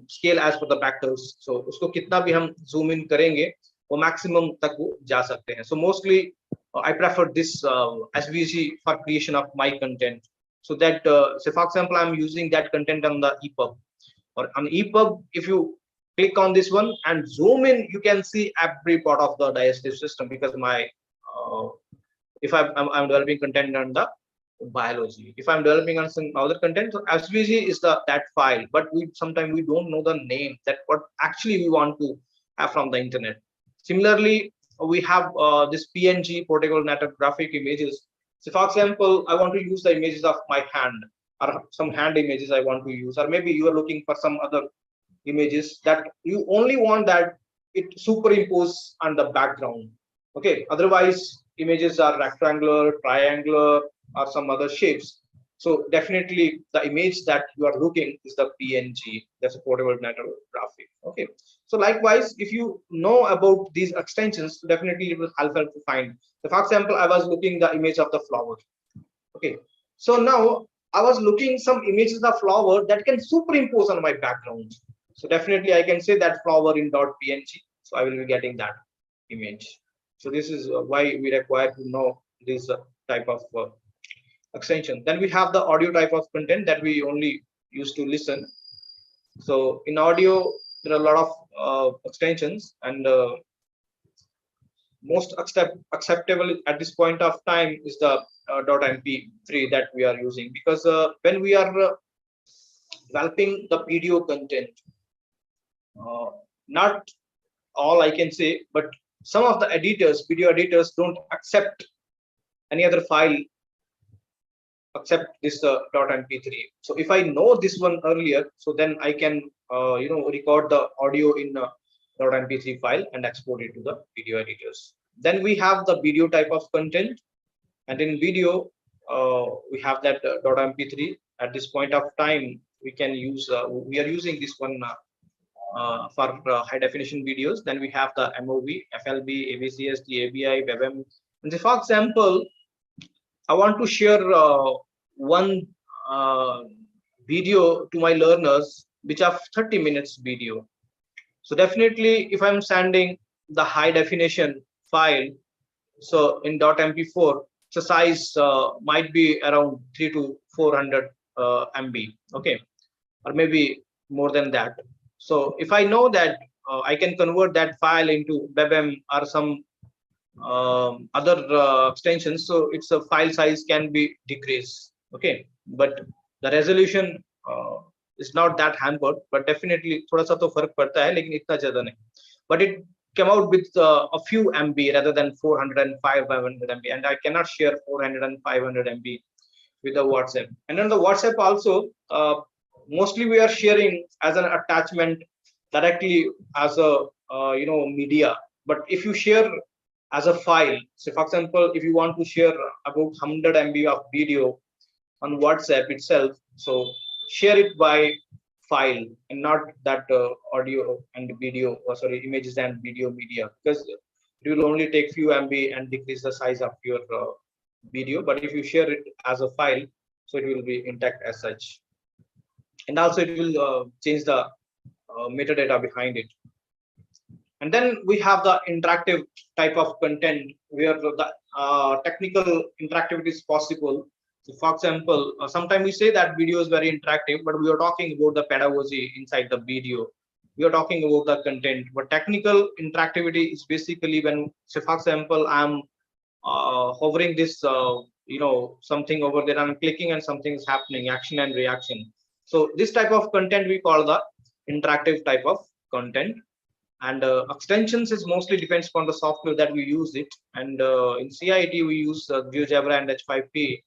scale as per the vectors. So usko kitna bhi hum zoom in karenge, wo maximum tak wo ja sakte hain. So mostly I prefer this SVG for creation of my content, so that say for example, I'm using that content on the EPUB, or on EPUB, if you click on this one and zoom in, you can see every part of the digestive system, because my if I'm developing content on the biology, if I'm developing on some other content, so SVG is that file, but we sometimes we don't know the name, that what actually we want to have from the internet. Similarly, we have this PNG, portable network graphic images. So for example, I want to use the images of my hand, or some hand images I want to use, or maybe you are looking for some other images that you only want that it superimpose on the background. Okay, otherwise images are rectangular, triangular, or some other shapes. So definitely the image that you are looking is the PNG, that's a portable network graphic. Okay, so likewise, if you know about these extensions, definitely it will help to find. So for example, I was looking the image of the flower. Okay, so now I was looking some images of flower that can superimpose on my background. So definitely I can say that flower in .png, so I will be getting that image. So this is why we require to know this type of extension. Then we have the audio type of content that we only use to listen. So in audio, there are a lot of extensions, and most acceptable at this point of time is the .mp3 that we are using, because when we are developing the video content, not all I can say, but some of the editors, video editors, don't accept any other file except this .mp3. So if I know this one earlier, so then I can record the audio in .mp3 file and export it to the video editors. Then we have the video type of content, and in video we have that .mp3. At this point of time, we can use we are using this one for high definition videos. Then we have the MOV, FLB, AVCSD, ABI, WebM. And so for example, I want to share one uh, video to my learners, which are 30 minutes video. So definitely, if I'm sending the high definition file, so in .mp4, the size might be around 3 to 400 MB, okay, or maybe more than that. So if I know that I can convert that file into WebM or some other extensions, so its a file size can be decreased, okay, but the resolution is not that hampered, but definitely थोड़ा सा तो फर्क पड़ता है, लेकिन इतना ज्यादा नहीं. But it came out with a few MB rather than 400 and 500 MB, and I cannot share 400 and 500 MB with the WhatsApp. And then the WhatsApp also, mostly we are sharing as an attachment directly as a media. But if you share as a file, so for example, if you want to share about 100 MB of video on WhatsApp itself, so share it by file and not that audio and video, or sorry, images and video media, because it will only take few MB and decrease the size of your video. But if you share it as a file, so it will be intact as such, and also it will change the metadata behind it. And then we have the interactive type of content where the technical interactivity is possible. So for example, sometimes we say that video is very interactive, but we are talking about the pedagogy inside the video. We are talking about the content, but technical interactivity is basically when, say for example, I'm hovering this, something over there, I'm clicking and something is happening, action and reaction. So this type of content we call the interactive type of content. And extensions is mostly depends upon the software that we use it. And in CIT we use GeoGebra and H5P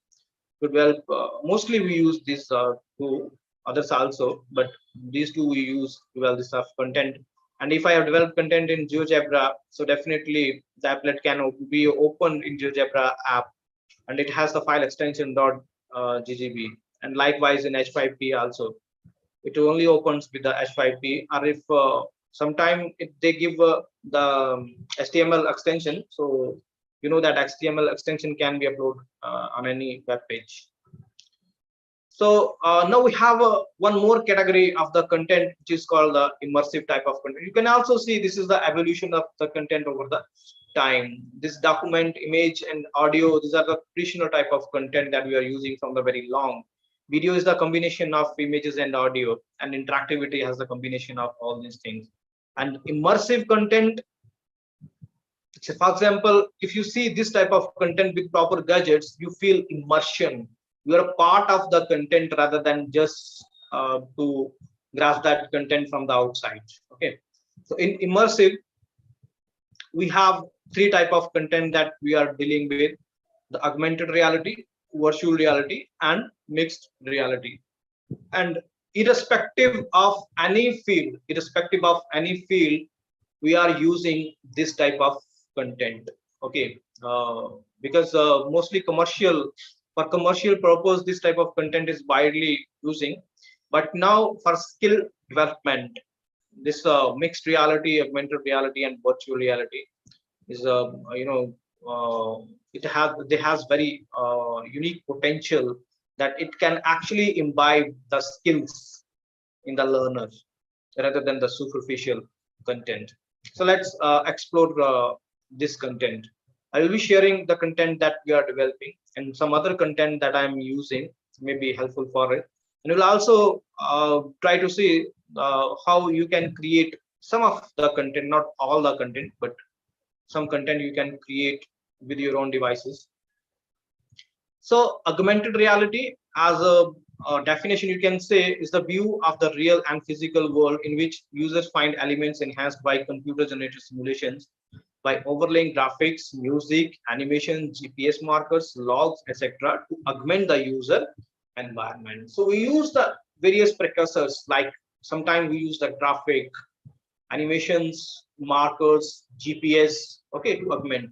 to develop. Mostly we use these two, others also, but these two we use to develop this content. And if I have developed content in GeoGebra, so definitely the applet can be opened in GeoGebra app, and it has the file extension .ggb. And likewise in H5P also, it only opens with the H5P. Or if sometime if they give the HTML extension, so you know that HTML extension can be uploaded on any web page. So now we have one more category of the content, which is called the immersive type of content. You can also see this is the evolution of the content over the time. This document, image, and audio, these are the traditional type of content that we are using from the very long. Video is the combination of images and audio, and interactivity has the combination of all these things. And immersive content, so for example, if you see this type of content with proper gadgets, you feel immersion. You are a part of the content rather than just to grasp that content from the outside. Okay, so in immersive, we have three type of content that we are dealing with: the augmented reality, virtual reality, and mixed reality. And irrespective of any field, we are using this type of content. Okay, because mostly for commercial purpose, this type of content is widely using. But now for skill development, this mixed reality, augmented reality, and virtual reality is it has very unique potential that it can actually imbibe the skills in the learner rather than the superficial content. So let's explore this content. I will be sharing the content that we are developing, and some other content that I'm using may be helpful for it. And we'll also try to see how you can create some of the content, not all the content, but some content you can create with your own devices. So augmented reality, as a definition, you can say, is the view of the real and physical world in which users find elements enhanced by computer generated simulations, by overlaying graphics, music, animation, GPS markers, logs, etc. to augment the user environment. So we use the various precursors, like sometimes we use the graphic, animations, markers, GPS, okay, to augment.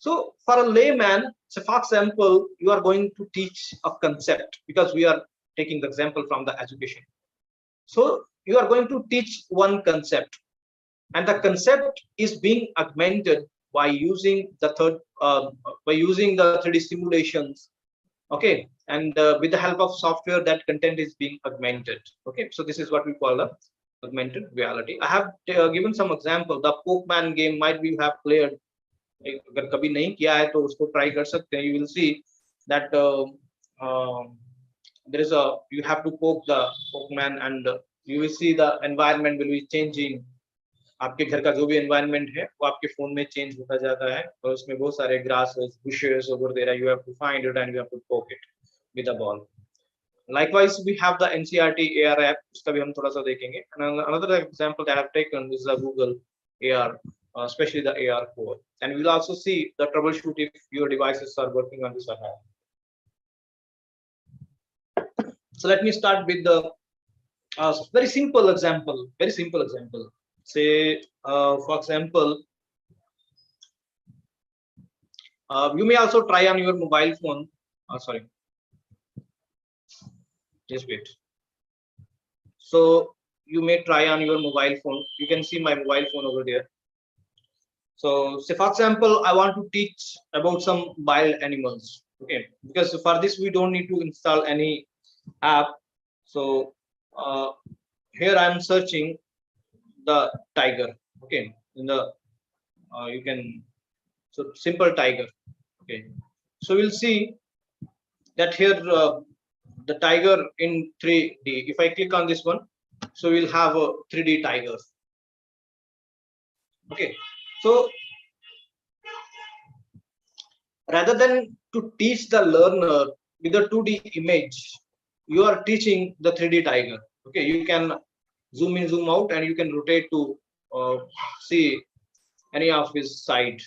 So for a layman, so for example, you are going to teach a concept because we are taking the example from the education. So you are going to teach one concept, and the concept is being augmented by using the 3D simulations. Okay, and with the help of software, that content is being augmented. Okay, so this is what we call the augmented reality. I have given some example. The Pokemon game might be you have played. अगर कभी नहीं किया है तो उसको try कर सकते हैं. You will see that there is a you have to poke the Pokemon, and you will see the environment will be changing. आपके घर का जो भी एनवायरनमेंट है वो आपके फोन में चेंज होता जाता है, और उसमें बहुत सारे grasses, bushes over there. You have to find it and you have to poke it with a ball. Likewise, we have the NCRT AR app. उसका भी हम थोड़ा सा देखेंगे. And another example that I have taken is the Google AR, especially the AR4. And we'll also see the troubleshoot if your devices are working on this or not. So let me start with the very simple example. Very simple example. Say, for example, you may also try on your mobile phone. Sorry. Just wait. So you may try on your mobile phone. You can see my mobile phone over there. So say for example, I want to teach about some wild animals. Okay, because for this we don't need to install any app. So here I'm searching the tiger. Okay, in the you can, so simple tiger. Okay, so we'll see that here the tiger in 3D. If I click on this one, so we'll have a 3D tiger. Okay, so rather than to teach the learner with a 2D image, you are teaching the 3D tiger. Okay, you can zoom in, zoom out, and you can rotate to see any of his side.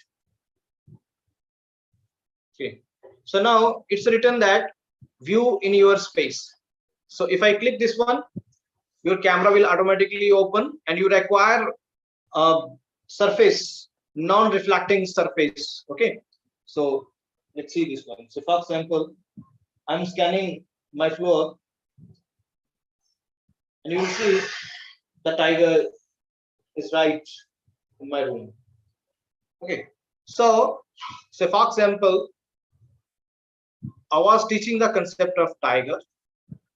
Okay, so now it's written that view in your space. So if I click this one, your camera will automatically open, and you require a surface, non-reflecting surface. Okay, so let's see this one. So for example, I'm scanning my floor, and you will see the tiger is right in my room. Okay, so for example, I was teaching the concept of tiger,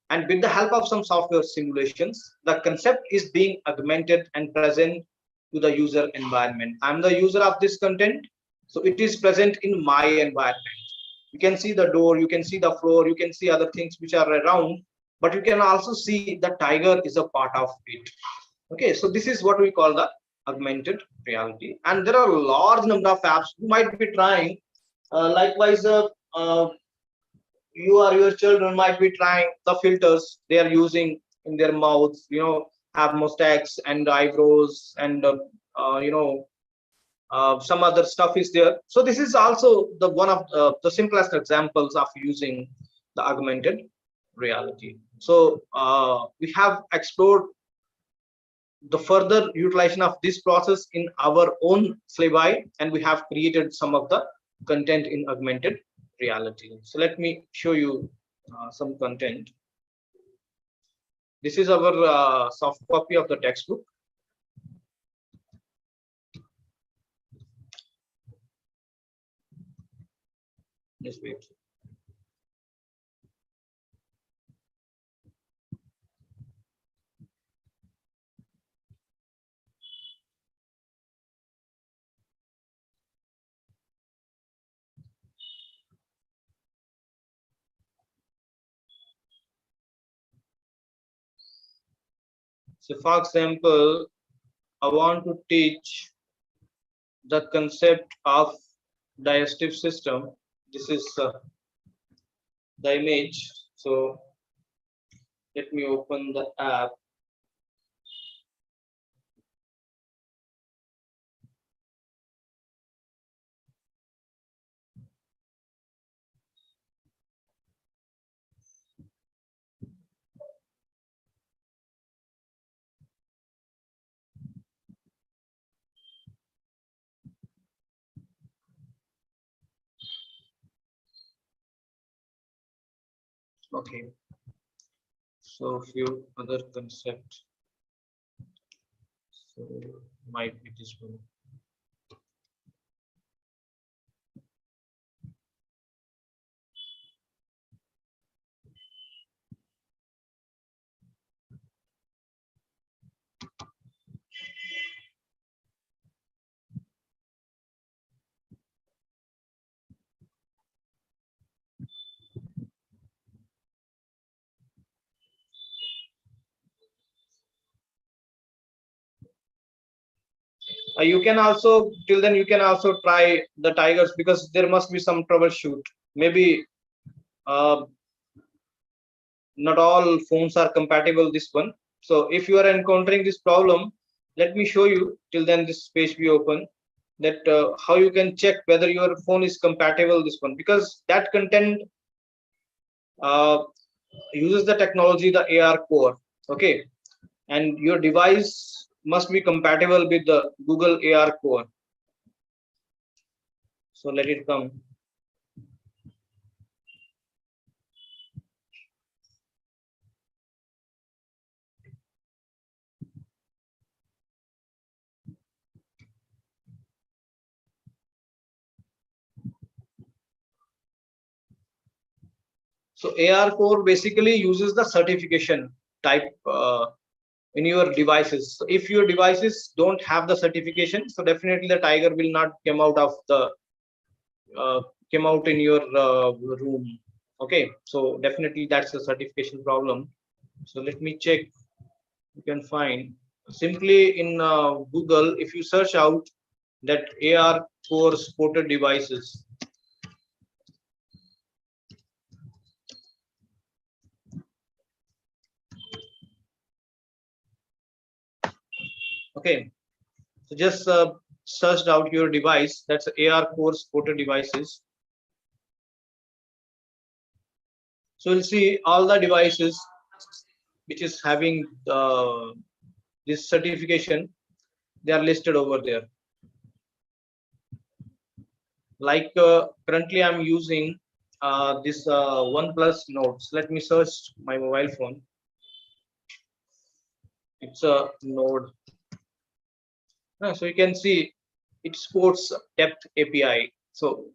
and with the help of some software simulations, the concept is being augmented and present to the user environment. I'm the user of this content, so it is present in my environment. You can see the door, you can see the floor, you can see other things which are around, but you can also see the tiger is a part of it. Okay, so this is what we call the augmented reality, and there are a large number of apps you might be trying. Likewise, you or your children might be trying the filters they are using in their mouths. Have mustaches and eyebrows, and some other stuff is there. So this is also the one of the simplest examples of using the augmented reality. So we have explored the further utilization of this process in our own syllabi, and we have created some of the content in augmented reality. So let me show you some content. This is our soft copy of the textbook. Just wait. So for example, I want to teach the concept of digestive system. This is the image. So let me open the app. Okay, so few other concepts. So might be this one. You can also till then you can also try the tigers because there must be some troubleshoot. Maybe uh, not all phones are compatible this one. So if you are encountering this problem, let me show you. Till then this page be open, that how you can check whether your phone is compatible this one, because that content uh, uses the technology the AR core. Okay, and your device must be compatible with the Google AR core. So let it come. So AR core basically uses the certification type in your devices. So if your devices don't have the certification, so definitely the tiger will not come out of the uh, come out in your room. Okay, so definitely that's a certification problem. So let me check. You can find simply in Google if you search out that AR core supported devices. Okay, so just searched out your device. That's AR core supported devices. So you'll see all the devices which is having this certification. They are listed over there. Like currently, I'm using this OnePlus Notes. Let me search my mobile phone. It's a Node. So you can see it supports depth API. So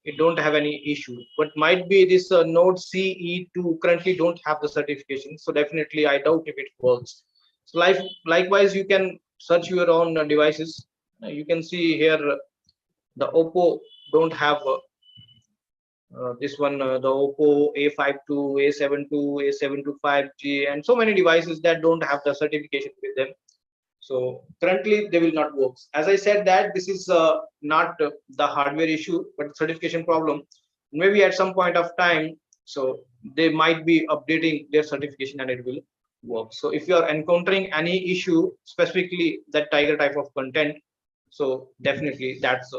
it don't have any issue, but might be this Node CE2 currently don't have the certification. So definitely I doubt if it works. So likewise you can search your own devices. You can see here the Oppo don't have this one, the Oppo A52, A72, A725G, and so many devices that don't have the certification with them. So currently they will not work. As I said that this is not the hardware issue, but certification problem. Maybe at some point of time, so they might be updating their certification and it will work. So if you are encountering any issue, specifically that tiger type of content, so definitely that's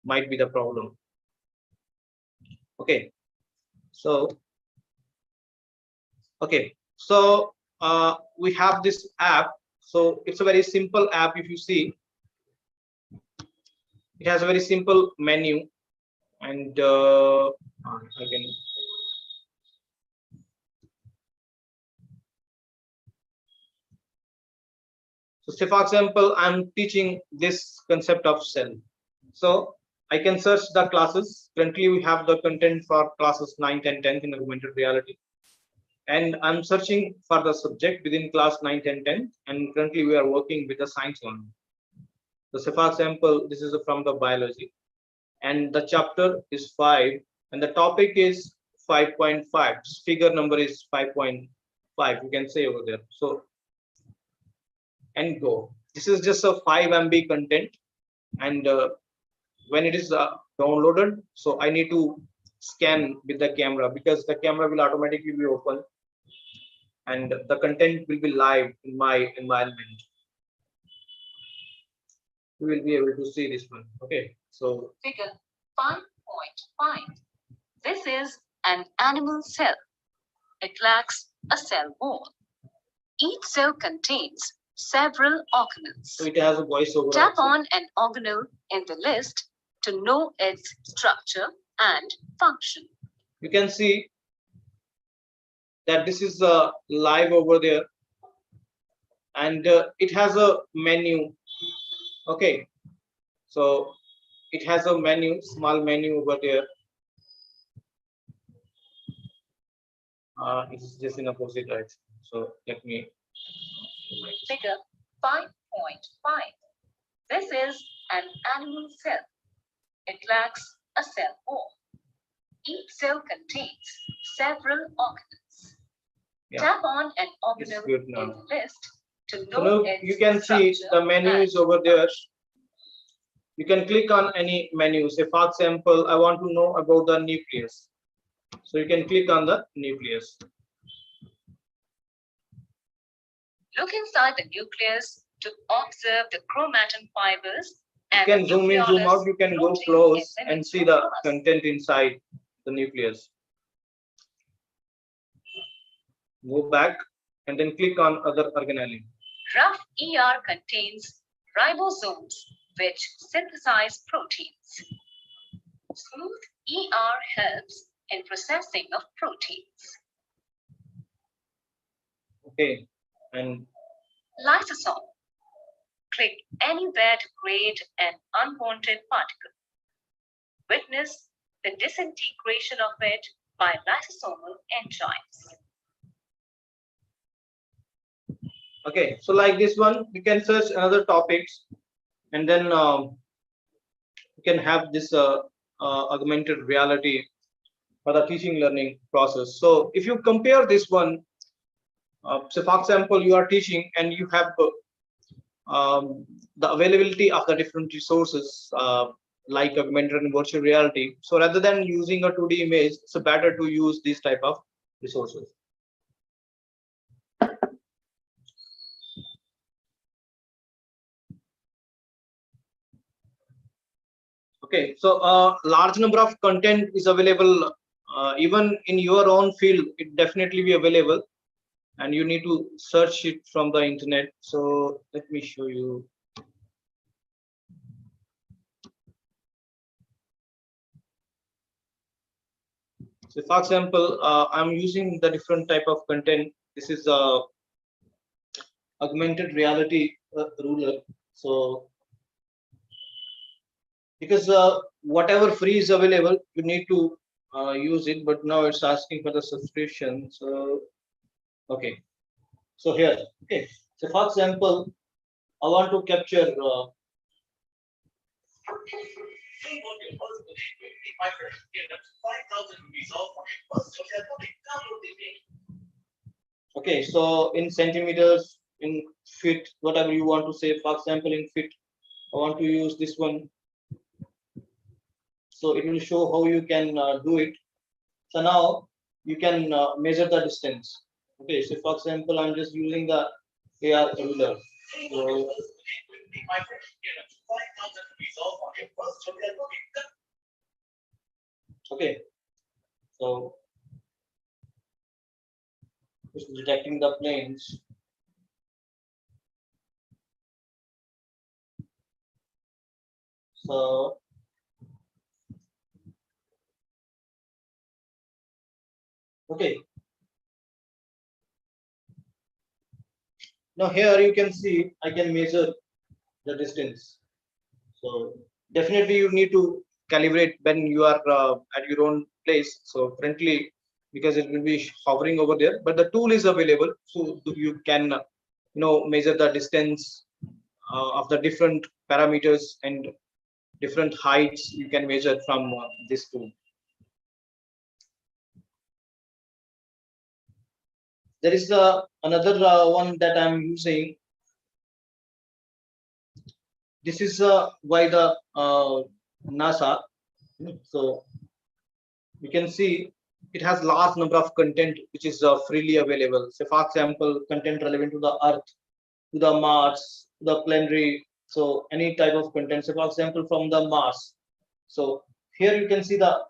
might be the problem. Okay, so okay, so we have this app. So it's a very simple app. If you see, it has a very simple menu, and I can. So say for example, I'm teaching this concept of cell. So I can search the classes. Currently, we have the content for classes 9, 10, 10 in augmented reality. And I'm searching for the subject within class 9, 10, 10. And currently, we are working with the science one. So say for example, this is from the biology. And the chapter is 5 and the topic is 5.5. Figure number is 5.5, you can say over there. So and go, this is just a 5 MB content, and when it is downloaded, so I need to scan with the camera because the camera will automatically be open and the content will be live in my environment. You will be able to see this one. Okay, so figure 5.5. This is an animal cell. It lacks a cell wall. Each cell contains several organelles. So it has a voiceover. Tap on an organelle in the list to know its structure and function. you can see that this is live over there, and it has a menu. Okay, so it has a menu, small menu over there. It's just in opposite direction. So let me. Figure 5.5. This is an animal cell. It lacks a cell wall. Each cell contains several organelles. Yeah. Tap on an organelle good in now. the list to So know now its you can see structure the menu and is over there. You can click on any menu. Say, for example, I want to know about the nucleus. So you can click on the nucleus. look inside the nucleus to observe the chromatin fibers You and can the zoom in, zoom nucleolus out. You can go floating close in and its see the nucleus. content inside the nucleus. Go back and then click on other organelle. Rough ER contains ribosomes which synthesize proteins. Smooth ER helps in processing of proteins. Okay, and Lysosome. Click anywhere to create an unwanted particle. Witness the disintegration of it by lysosomal enzymes. okay, so like this one, you can search another topics, and then you can have this augmented reality for the teaching learning process. So if you compare this one, so for example, you are teaching and you have the availability of the different resources like augmented and virtual reality. So rather than using a 2D image, it's better to use these type of resources. Okay, so a large number of content is available even in your own field. It definitely be available, and you need to search it from the internet. So let me show you. So for example, I'm using the different type of content. This is a augmented reality ruler. So because whatever free is available, you need to use it. But now it's asking for the subscription. So okay, so here, okay. So for example, I want to capture. Okay, so in centimeters, in feet, whatever you want to say. For example, in feet, I want to use this one. So it will show how you can do it. So now you can measure the distance. Okay, so for example, I'm just using the AR ruler. So, okay, so it's detecting the planes. So okay, now here you can see I can measure the distance. So definitely you need to calibrate when you are at your own place. So currently, because it will be hovering over there, but the tool is available, so you can measure the distance of the different parameters and different heights you can measure from this tool. There is another one that I'm using. This is by the NASA. So you can see it has large number of content which is freely available. So for example, content relevant to the Earth, to the Mars, to the planetary. So any type of content. So for example, from the Mars. So here you can see the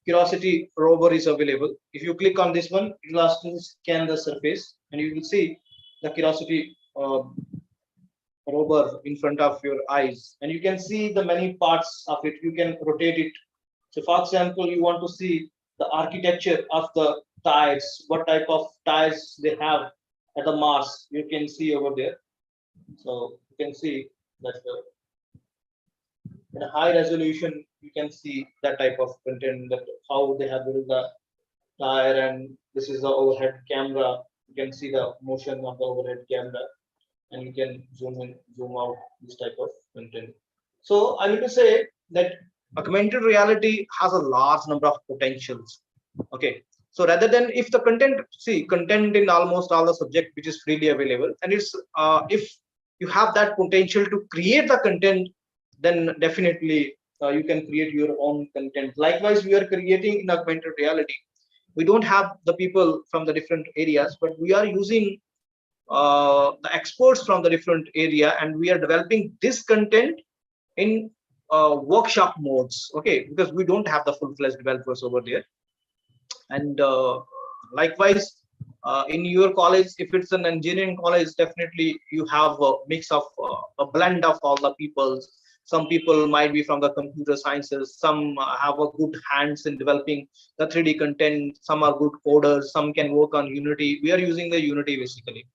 Curiosity rover is available. If you click on this one, it will ask you to scan the surface, and you will see the Curiosity rover in front of your eyes, and you can see the many parts of it. You can rotate it. So for example, you want to see the architecture of the tires, what type of tires they have at the mass, you can see over there. So you can see that in a high resolution, you can see that type of content, that how they have built the tire, and this is the overhead camera. You can see the motion of the overhead camera, and you can zoom in, zoom out this type of content. So I mean to say that augmented reality has a large number of potentials. Okay. So rather than if the content, see content in almost all the subject which is freely available, and it's if you have that potential to create the content, then definitely you can create your own content. Likewise, we are creating in augmented reality. We don't have the people from the different areas, but we are using the experts from the different area, and we are developing this content in workshop modes. Okay, because we don't have the full-fledged developers over there. And likewise, in your college, if it's an engineering college, definitely you have a mix of a blend of all the people. Some people might be from the computer sciences, some have a good hands in developing the 3D content, some are good coders, some can work on Unity. We are using the Unity basically,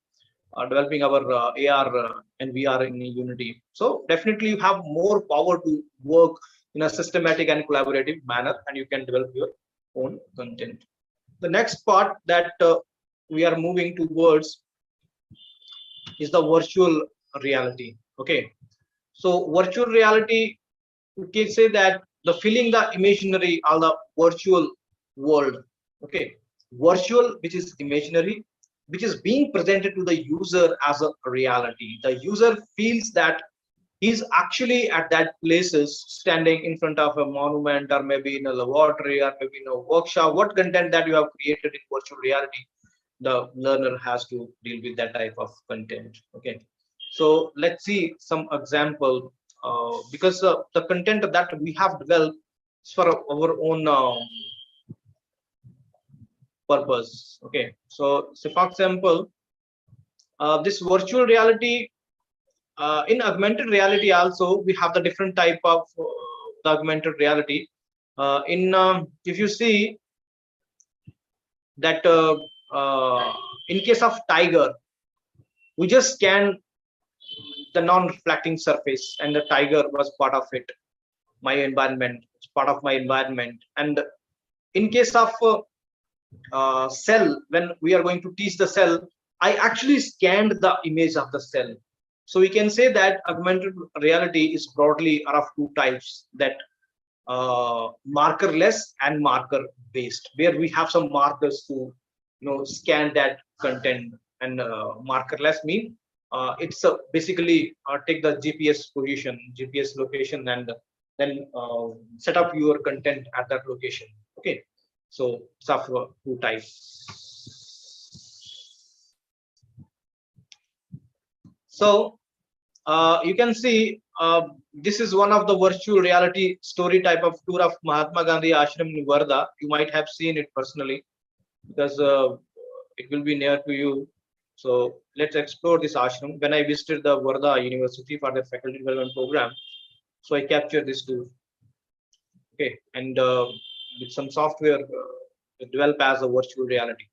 developing our AR and VR in Unity. So definitely you have more power to work in a systematic and collaborative manner, and you can develop your own content. The next part that we are moving towards is the virtual reality. Okay, so virtual reality, you can say that the feeling the imaginary or the virtual world. Okay, virtual, which is imaginary, which is being presented to the user as a reality. The user feels that he's actually at that places, standing in front of a monument, or maybe in a laboratory, or maybe in a workshop. What content that you have created in virtual reality, the learner has to deal with that type of content. Okay, so let's see some example, because the content that we have developed is for our own purpose. Okay, so for example, this virtual reality, in augmented reality also we have the different type of the augmented reality. In if you see that in case of tiger, we just scan the non-reflecting surface, and the tiger was part of it, my environment, it's part of my environment. And in case of cell, when we are going to teach the cell, I actually scanned the image of the cell. So we can say that augmented reality is broadly are of two types, that markerless and marker based, where we have some markers to scan that content. And markerless mean it's basically take the GPS position, GPS location, and then set up your content at that location. Okay, so it's of two types. So you can see this is one of the virtual reality story type of tour of Mahatma Gandhi Ashram in Varda. You might have seen it personally, because it will be near to you. So let's explore this ashram. When I visited the Varda University for the faculty development program, so I captured this tour. Okay, and with some software developed as a virtual reality.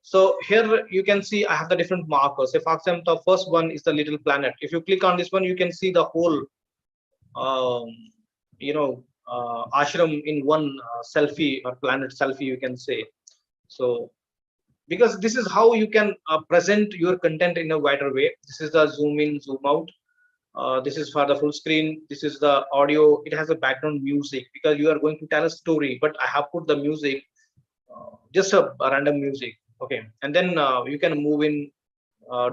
So here you can see I have the different markers. So for example, the first one is the little planet. If you click on this one, you can see the whole ashram in one selfie, or planet selfie, you can say. So because this is how you can present your content in a wider way. This is the zoom in, zoom out. This is for the full screen. This is the audio. It has a background music because you are going to tell a story, but I have put the music, just a random music. Okay, and then you can move in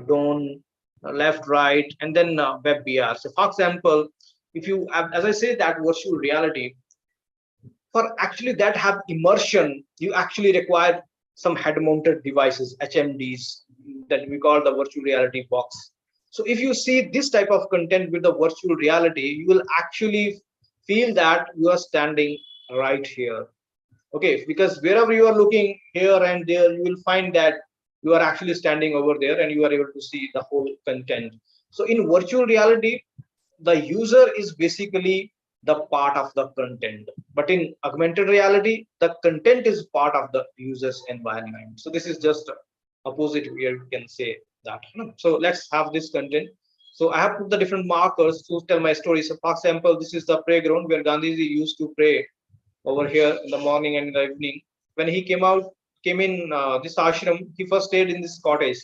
down, left, right, and then web VR. So for example, if you as I say that virtual reality, for actually that have immersion, you actually require some head mounted devices, HMDs, that we call the virtual reality box. So if you see this type of content with the virtual reality, you will actually feel that you are standing right here. Okay, because wherever you are looking here and there, you will find that you are actually standing over there, and you are able to see the whole content. So in virtual reality, the user is basically the part of the content. But in augmented reality, the content is part of the user's environment. So this is just opposite where you can say that. So let's have this content. So I have put the different markers to tell my story. So for example, this is the playground where Gandhiji used to pray over here in the morning and in the evening. When he came in this ashram, he first stayed in this cottage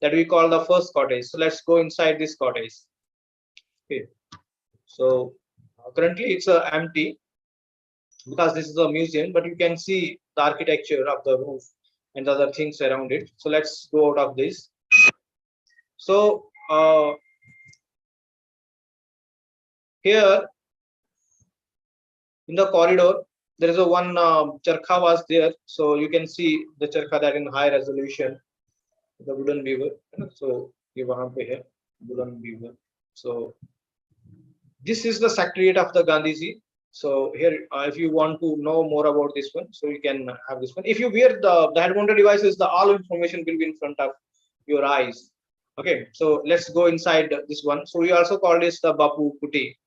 that we call the first cottage. So let's go inside this cottage. Okay. So currently it's empty because this is a museum, but you can see the architecture of the roof and the other things around it. So let's go out of this. So here in the corridor, there is a one charkha was there. So you can see the charkha that in high resolution, the wooden beaver. So ये वहाँ पे है wooden beaver. So this is the secretariat of the Gandhiji. So here, if you want to know more about this one, so you can have this one. If you wear the head mounted devices, the all information will be in front of your eyes. Okay, so let's go inside this one. So we also call this the Bapu Kuti.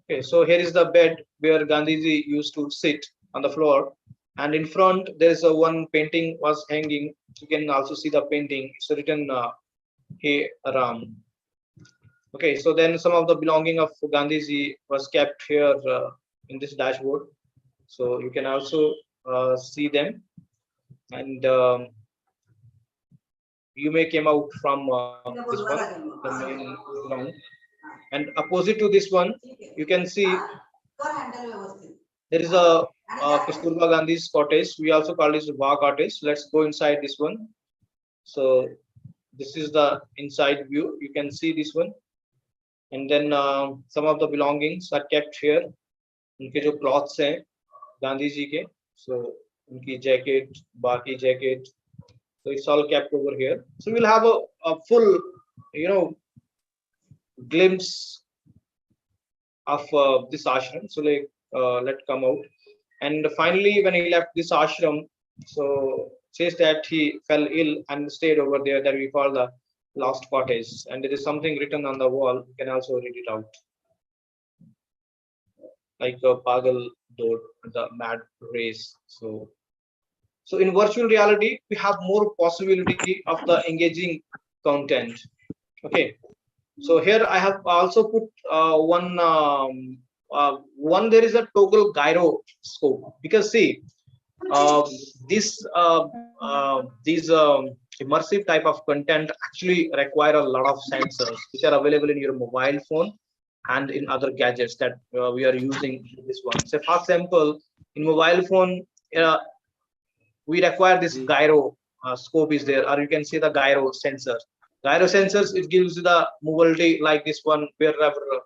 Okay, so here is the bed where Gandhiji used to sit on the floor, and in front there is a one painting was hanging. You can also see the painting. It's written Hey Ram. Okay, so then some of the belonging of Gandhiji was kept here in this dashboard. So you can also see them, and you may came out from this one, the main ground. And opposite to this one, you can see there is a Kasturba Gandhi's cottage. We also call this Vaughan cottage. Let's go inside this one. So this is the inside view. You can see this one. And then some of the belongings are kept here. उनके जो cloths हैं गांधी जी के, so उनकी jacket, बाकी jacket, so it's all kept over here. So we'll have a full, glimpse of this ashram. So like let's come out. And finally, when he left this ashram, so says that he fell ill and stayed over there, that we call the lost cottage. And there is something written on the wall. You can also read it out, like a pagal dod, the mad race. So in virtual reality, we have more possibility of the engaging content. Okay. So here I have also put one. There is a toggle gyroscope, because see, these immersive type of content actually require a lot of sensors which are available in your mobile phone and in other gadgets that we are using this one. So for example, in mobile phone, we require this gyro scope is there, or you can see the gyro sensor. Gyro sensors, it gives the mobility like this one, wherever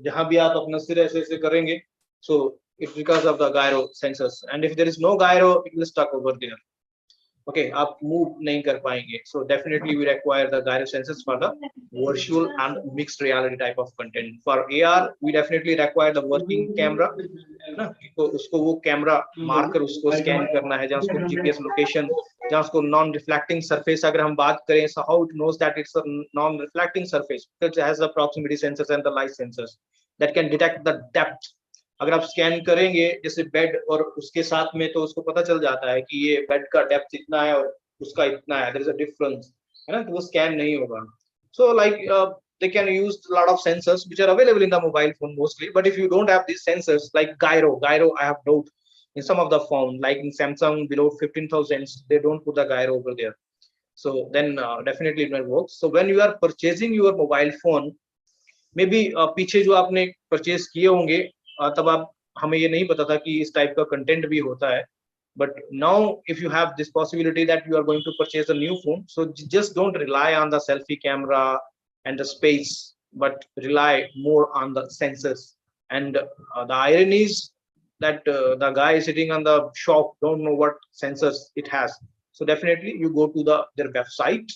जहाँ भी आप अपना सिर ऐसे ऐसे करेंगे, so it's because of the gyro sensors. And if there is no gyro, it will stuck over there. Okay, आप move नहीं कर पाएंगे. So definitely we require the gyro sensors for the virtual and mixed reality type of content. For AR, we definitely require the working camera. ना तो उसको वो camera मारकर उसको स्कैन करना है, जहाँ उसको GPS लोकेशन, जहाँ उसको नॉन रिफ्लेक्टिंग सरफेस अगर हम बात करें, so how it knows that it's a non reflecting surface, because it has the proximity sensors and the light sensors that can detect the depth. अगर आप स्कैन करेंगे जैसे बेड और उसके साथ में, तो उसको पता चल जाता है कि ये बेड का डेप्थ इतना है और उसका इतना है, देयर इज अ डिफरेंस, है ना, तो वो स्कैन नहीं होगा. So like they can use a lot of sensors which are available in the mobile phone mostly, but if you don't have these sensors like gyro I have doubt in some of the phone, like in Samsung below 15,000, they don't put the gyro over there. So then definitely it will work. So when you are purchasing your mobile phone, maybe पीछे जो आपने purchase किए होंगे तब आप हमें ये नहीं पता था कि इस टाइप का कंटेंट भी होता है. But now if you have this possibility that you are going to purchase a new phone, so just don't rely on the selfie camera and the space, but rely more on the sensors. And the irony is that the guy sitting on the shop don't know what sensors it has. So definitely you go to their website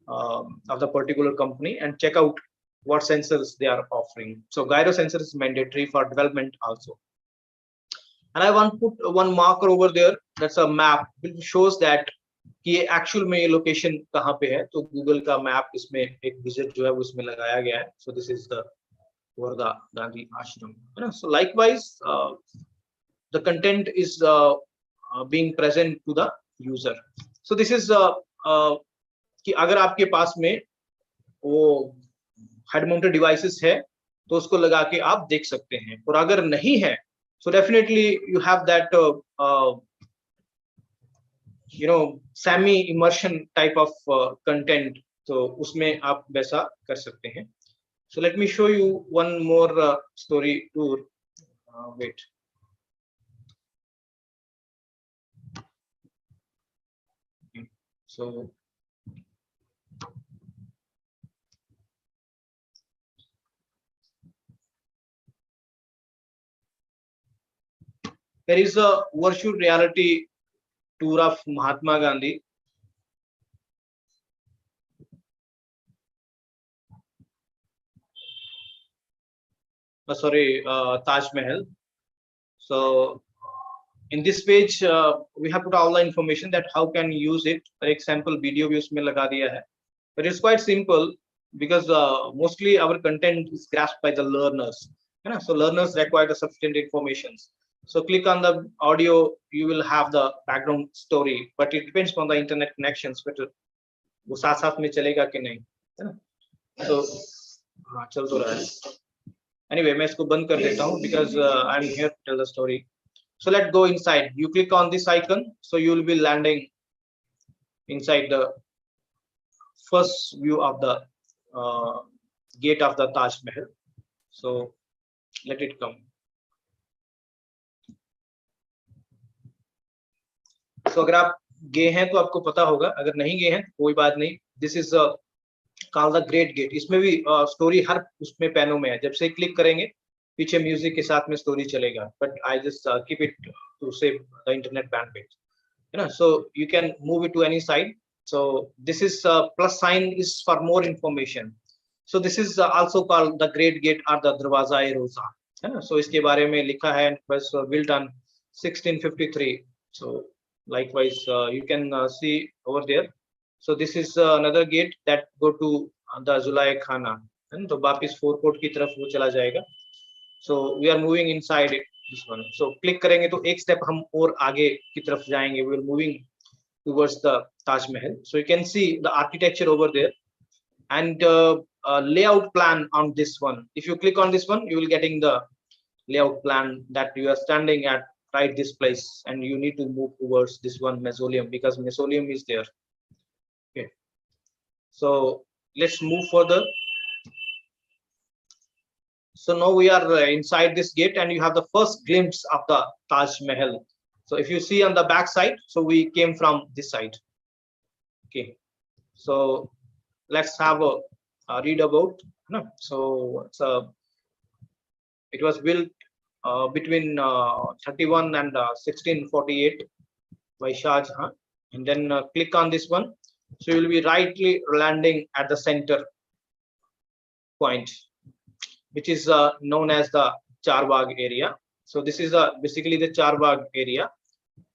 of the particular company and check out what sensors they are offering. So gyro sensor is mandatory for development also. And I want to put one marker over there, that's a map which shows that कि actual में ये location कहाँ पे है. तो Google का map इसमें एक विजिट जो है उसमें लगाया गया है. So this is the over the Gandhi ashram. So likewise, the content is being present to the user. So this is कि अगर आपके पास में वो हेड माउंटेड डिवाइसेस है तो उसको लगा के आप देख सकते हैं, और अगर नहीं है so definitely you have that semi immersion type of content, तो उसमें आप वैसा कर सकते हैं. So let me show you one more story tour. Wait. Okay. So there is a virtual reality tour of Mahatma Gandhi. Taj Mahal. So in this page, we have put all the information that how can you use it. For example, video भी उसमें लगा दिया है. But it's quite simple because mostly our content is grasped by the learners. So learners require the sufficient information. So click on the audio, you will have the background story, but it depends on the internet connections. But वो साथ साथ में चलेगा कि नहीं, है ना? So हाँ चल तो रहा है. Anyway, मैं इसको बंद कर देता हूँ because I'm here to tell the story. So let's go inside. You click on this icon, so you will be landing inside the first view of the gate of the Taj Mahal. So let it come. So अगर आप गए हैं तो आपको पता होगा, अगर नहीं गए हैं कोई बात नहीं. This is called the Great Gate. इसमें भी स्टोरी हर उसमें पैनों में है. जब से क्लिक करेंगे पीछे म्यूजिक के साथ में स्टोरी चलेगा. But I just keep it to save the internet bandwidth. So you can move it to any side. So this is plus sign is for more information. So this is also called the Great Gate or the Darwaza-e-Roza. So इसके बारे में लिखा है and was built on 1653. So likewise you can see over there. So this is another gate that go to the Zulai Khana. तो वापिस forecourt की तरफ वो चला जाएगा. So we are moving inside it. This one. So click करेंगे तो एक step हम और आगे की तरफ जाएंगे. We are moving towards the Taj Mahal. So you can see the architecture over there and layout plan on this one. If you click on this one, you will getting the layout plan that you are standing at right this place, and you need to move towards this one mausoleum because mausoleum is there. Okay. So let's move further. So now we are inside this gate and you have the first glimpse of the Taj Mahal. So if you see on the back side, so we came from this side. Okay. So let's have a read about. So it was built between 31 and 1648 by Shah Jahan. And then click on this one. So you will be rightly landing at the center point, which is known as the Charbagh area. So this is basically the Charbagh area.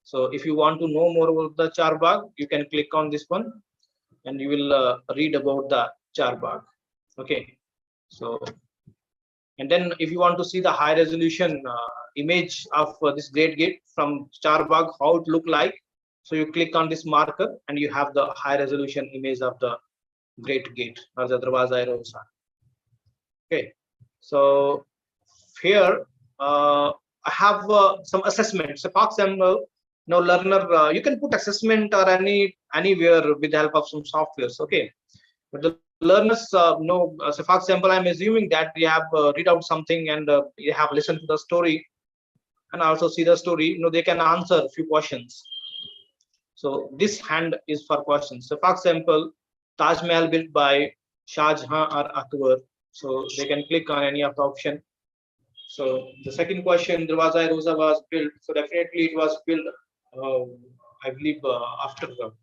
So if you want to know more about the Charbagh, you can click on this one and you will read about the Charbagh. Okay. So and then if you want to see the high resolution image of this Great Gate from Charbagh, how it look like, so you click on this marker and you have the high resolution image of the Great Gate or the Darwaza-e-Roza. Okay. So here I have some assessments. So for example, now learner, you can put assessment or anywhere with the help of some softwares. Okay, but the learners know. So for example, I'm assuming that you have read out something and you have listened to the story and also see the story. They can answer a few questions. So this hand is for questions. So for example, Taj Mahal built by Shah Jahan or Akbar. So they can click on any of the option. So the second question, Darwaza-e-Roza was built. So definitely it was built, I believe, after the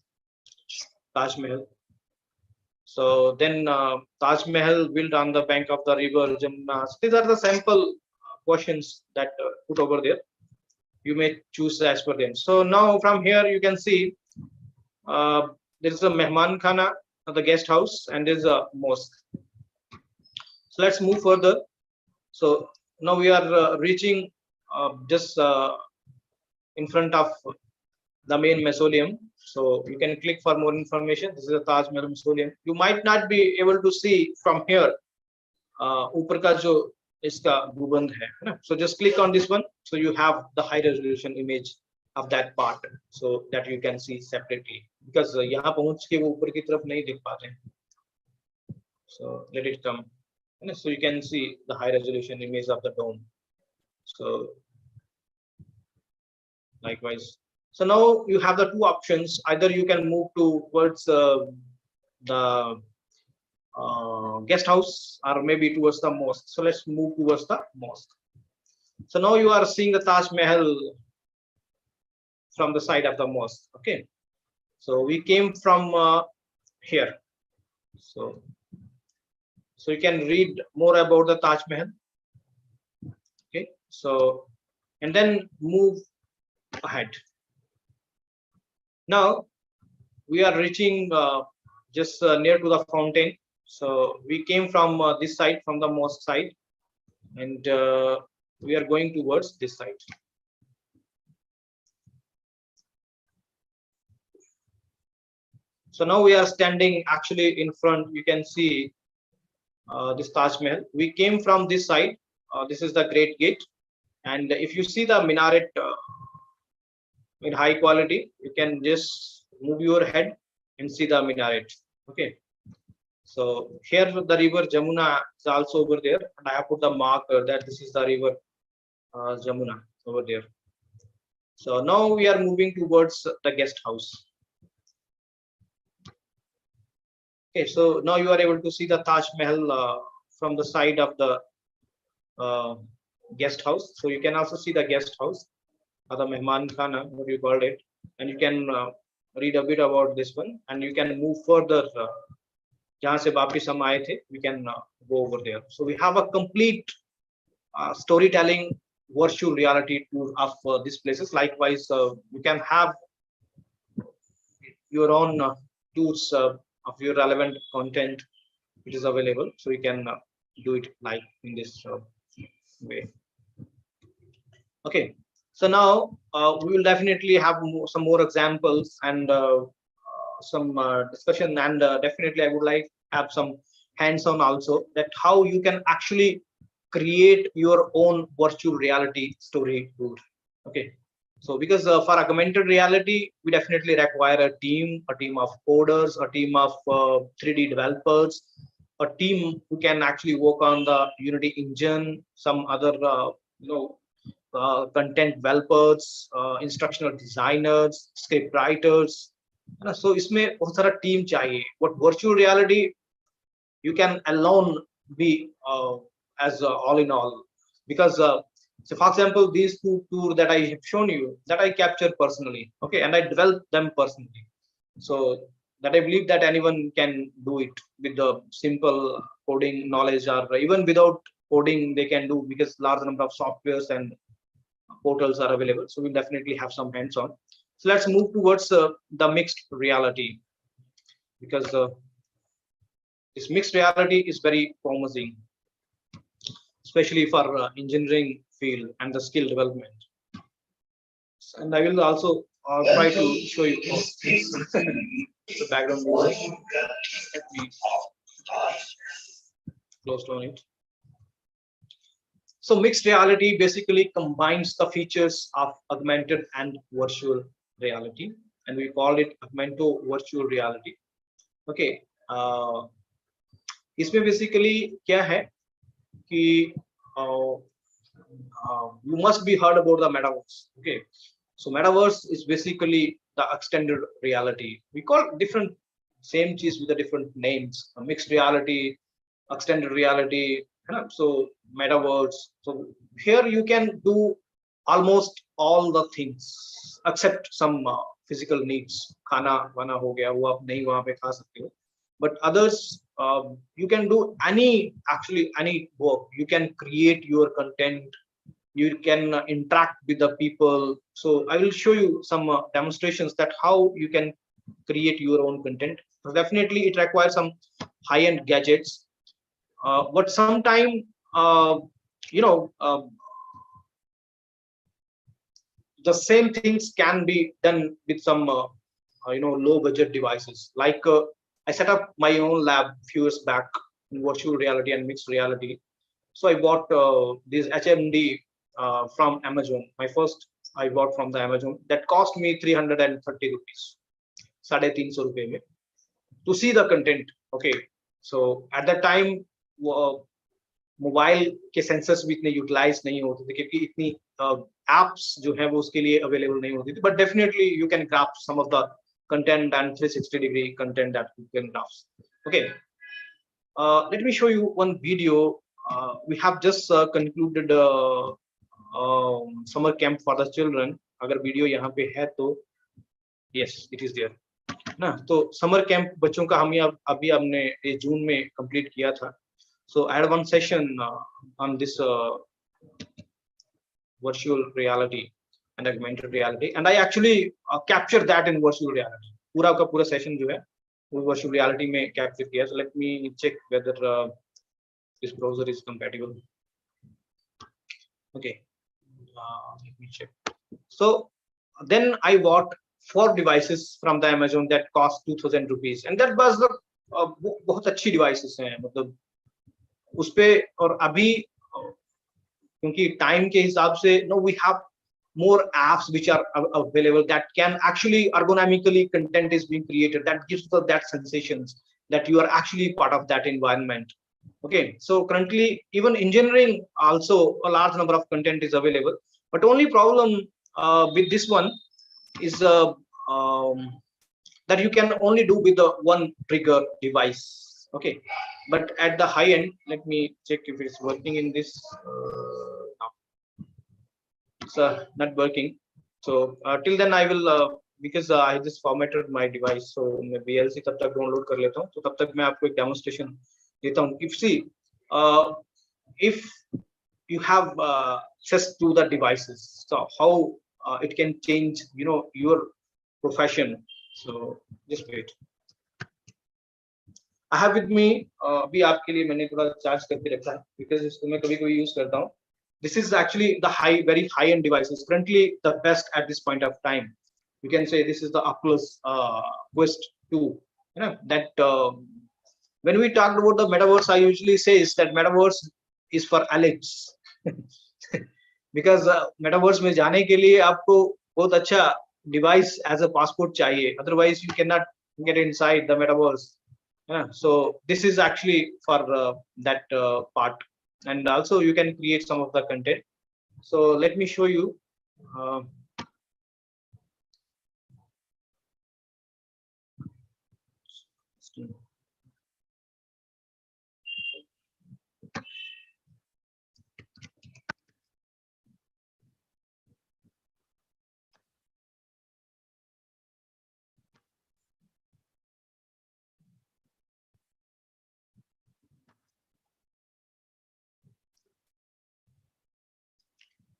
Taj Mahal. So then Taj Mahal built on the bank of the river Jamuna. So these are the sample questions that put over there. You may choose as per them. So now from here you can see there is a Mehman Khana, the guest house, and there is a mosque. So let's move further. So now we are reaching just in front of the main mausoleum. So you can click for more information. This is the Taj Mahal mausoleum. You might not be able to see from here ऊपर का जो इसका गुबंद है ना. So just click on this one, so you have the high resolution image of that part, so that you can see separately, because यहाँ पहुंच के वो ऊपर की तरफ नहीं दिख पा रहे हैं. So let it come, so you can see the high resolution image of the dome. So likewise, so now you have the two options. Either you can move towards the guest house, or maybe towards the mosque. So let's move towards the mosque. So now you are seeing the Taj Mahal from the side of the mosque. Okay, so we came from here. So you can read more about the Taj Mahal. Okay, so and then move ahead. Now we are reaching just near to the fountain. So we came from this side, from the mosque side, and we are going towards this side. So now we are standing actually in front. You can see this Taj Mahal. We came from this side. This is the Great Gate, and if you see the minaret in high quality, you can just move your head and see the minaret. Okay. So here the river Jamuna is also over there, and I have put the marker that this is the river Jamuna over there. So now we are moving towards the guest house. Okay, so now you are able to see the Taj Mahal from the side of the guest house. So you can also see the guest house, or the Mehman Khana, what you called it, and you can read a bit about this one, and you can move further. जहाँ से वापिस हम आए थे, we can go over there. So we have a complete storytelling virtual reality tour of these places. Likewise, you can have your own tours of your relevant content which is available. So you can do it like in this way. Okay. So now we will definitely have some more examples and some discussion, and definitely I would like have some hands-on also, that how you can actually create your own virtual reality story tour. Okay, so because for augmented reality we definitely require a team of coders, a team of 3D developers, a team who can actually work on the Unity engine, some other content developers, instructional designers, script writers. So इसमें बहुत सारा team चाहिए. But virtual reality, you can alone be as all in all, because so for example, these two tours that I have shown you, that I captured personally, okay, and I developed them personally. So that I believe that anyone can do it with the simple coding knowledge, or even without coding they can do, because large number of softwares and portals are available. So we'll definitely have some hands-on. So let's move towards the mixed reality, because this mixed reality is very promising, especially for engineering field and the skill development. And I will also try to show you the background music. Let me close down it. So mixed reality basically combines the features of augmented and virtual reality, and we call it augmento virtual reality. Okay, इसमें basically क्या है कि you must be heard about the metaverse. Okay, so metaverse is basically the extended reality. We call different same cheese with the different names: mixed reality, extended reality. So metaverse. So here you can do almost all the things except some physical needs. खाना वाना हो गया, वो आप नहीं वहाँ पे खा सकते हो. But others, you can do any work. You can create your content. You can interact with the people. So I will show you some demonstrations that how you can create your own content. So definitely it requires some high-end gadgets. But sometime you know, the same things can be done with some low budget devices. Like I set up my own lab few years back in virtual reality and mixed reality. So I bought this HMD from Amazon. My first I bought from the Amazon. That cost me 330 rupees, 350 रुपए में, to see the content. Okay, so at that time mobile के sensors भी इतने utilise नहीं होते थे, क्योंकि इतनी एप्स जो है वो उसके लिए अवेलेबल नहीं होती थी. But definitely you can grasp some of the content and 360 degree content that you can grasp. Okay, let me show you one video. We have just concluded summer camp for the children. अगर video यहाँ पे है तो yes it is there ना. तो summer camp बच्चों का हम अभी हमने जून में कंप्लीट किया था. So I had one session on this virtual reality and augmented reality, and I actually captured that in virtual reality. पूरा का पूरा session जो है वो virtual reality में capture किया. So let me check whether this browser is compatible. Okay, let me check. So then I bought 4 devices from the Amazon that cost 2000 rupees, and that was the बहुत अच्छी devices हैं, मतलब उसपे. और अभी क्योंकि टाइम के हिसाब से no we have more apps which are available that can actually ergonomically content is being created that gives that sensations that you are actually part of that environment. Okay, so currently even engineering also a large number of content is available, but only problem with this one is that you can only do with the one trigger device. Okay, but at the high end, let me check if it's working in this. No. It's not working. So till then I will because I just formatted my device, so मैं VLC तब तक download कर लेता हूँ. तो तब तक मैं आपको एक demonstration देता हूँ. If you have access to the devices, so how it can change your profession. So just wait. I have with me अभी आपके लिए मैंने थोड़ा चार्ज करके रखा है because इसको मैं कभी कभी यूज करता हूँ. This is actually the very high end devices, currently the best at this point of time. You can say this is the Oculus Quest 2. That when we talk about the metaverse, I usually say is that metaverse is for elites because metaverse में जाने के लिए आपको बहुत अच्छा device as a passport चाहिए, otherwise you cannot get inside the metaverse. So this is actually for that part, and also you can create some of the content. So let me show you.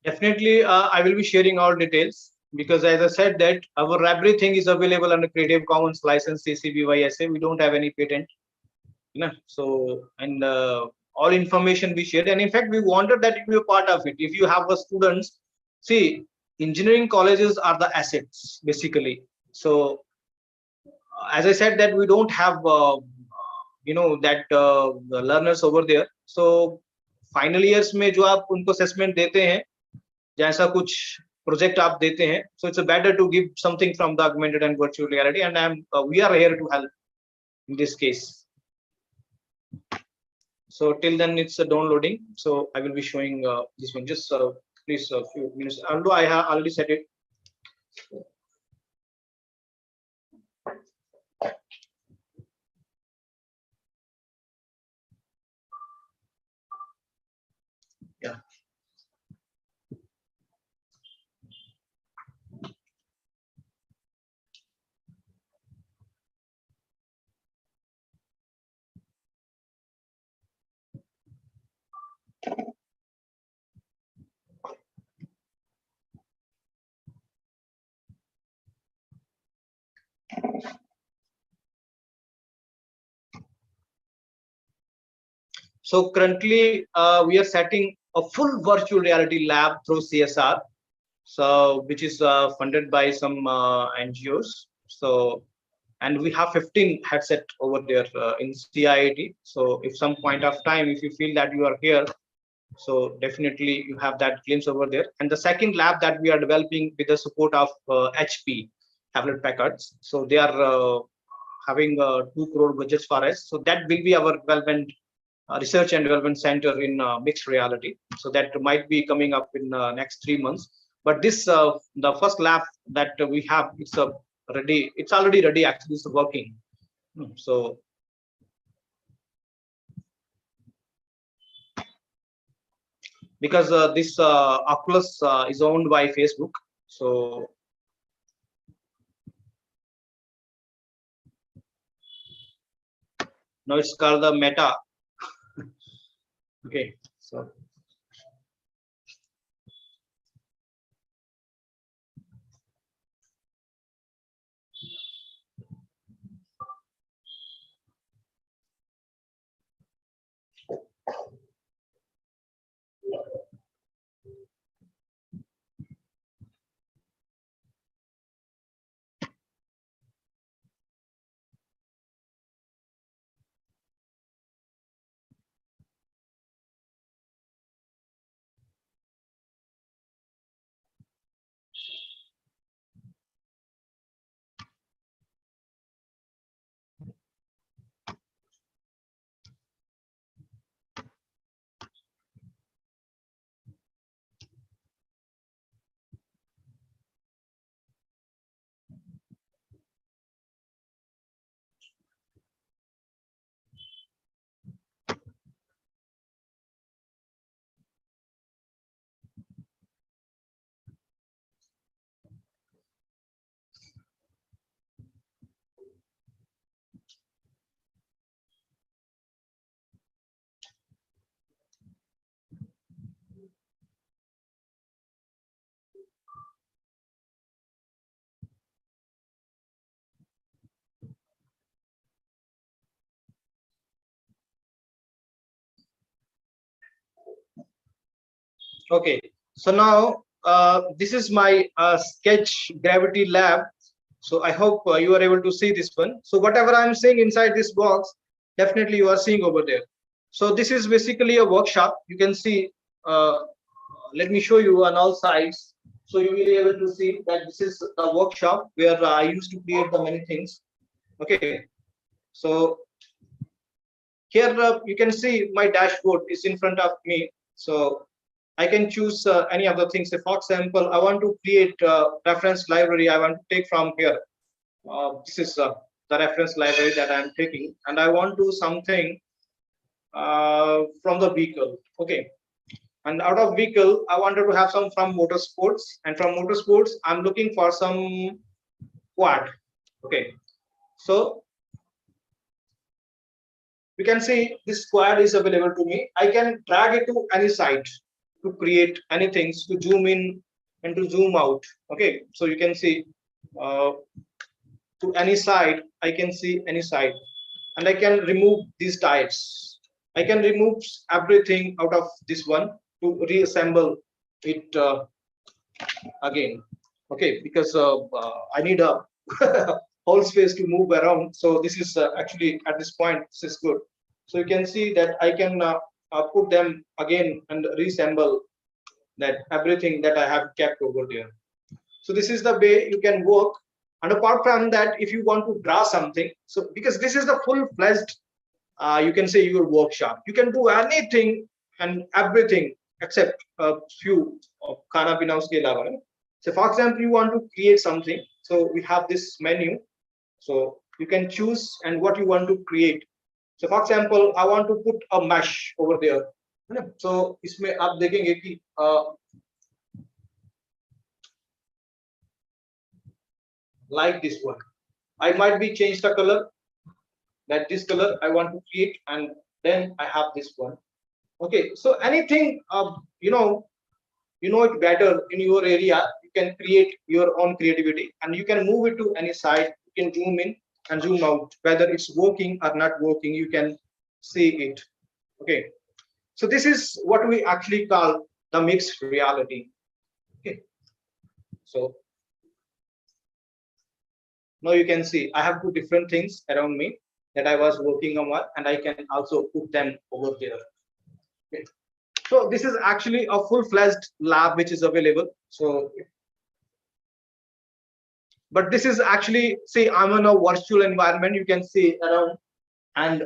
Definitely, I will be sharing all details because, as I said, that our everything is available under Creative Commons license CC BY SA. We don't have any patent, so and all information we shared, and in fact, we wanted that you be a part of it. If you have a students, see, engineering colleges are the assets basically. So, as I said, that we don't have that learners over there. So, final years में जो आप उनको assessment देते हैं, जैसा कुछ project आप देते हैं, so it's better to give something from the augmented and virtual reality, and we are here to help in this case. So till then it's downloading, so I will be showing this one. Just please a few minutes, although I have already said it. Yeah. So currently we are setting a full virtual reality lab through CSR, so which is funded by some NGOs. So, and we have 15 headset over there in CIIT. So if some point of time, if you feel that you are here, so definitely you have that glimpse over there. And the second lab that we are developing with the support of HP, Hewlett Packards. So they are having 2 crore budgets for us. So that will be our development research and development center in mixed reality. So that might be coming up in next 3 months. But this the first lab that we have, it's ready. It's already ready. Actually, it's working. So because this Oculus is owned by Facebook, so now it's called the Meta. Okay, so okay. So now this is my sketch gravity lab. So I hope you are able to see this one. So whatever I'm seeing inside this box, definitely you are seeing over there. So this is basically a workshop. You can see. Let me show you on all sides. So you will be able to see that this is the workshop where I used to create the many things. Okay. So here you can see my dashboard is in front of me. So I can choose any other things. Say, for example, I want to create a reference library. I want to take from here. This is the reference library that I'm taking, and I want to something from the vehicle. Okay, and out of vehicle, I wanted to have some from motorsports, and from motorsports, I'm looking for some quad. Okay, so you can see this squad is available to me. I can drag it to any site to create anything, to zoom in and to zoom out. Okay, so you can see to any side, I can see any side, and I can remove these types. I can remove everything out of this one to reassemble it again. Okay, because I need a whole space to move around. So this is actually at this point, this is good. So you can see that I can put them again and reassemble that everything that I have kept over there. So this is the way you can work. And apart from that, if you want to draw something, so because this is the full-fledged, you can say your workshop, you can do anything and everything except a few of Khana Pina's ke alawa. So for example, you want to create something. So we have this menu. So you can choose and what you want to create. So for example, I want to put a mesh over there. So इसमें आप देखेंगे कि like this one, I might be change the color, that this color I want to create, and then I have this one. Okay, so anything you know it better in your area, you can create your own creativity, and you can move it to any side. You can zoom in and zoom out, whether it's working or not working, you can see it. Okay, So this is what we actually call the mixed reality. Okay. So now you can see I have two different things around me that I was working on, and I can also put them over there. Okay. So this is actually a full-fledged lab which is available. So, but this is actually, see, I'm in a virtual environment. You can see around, and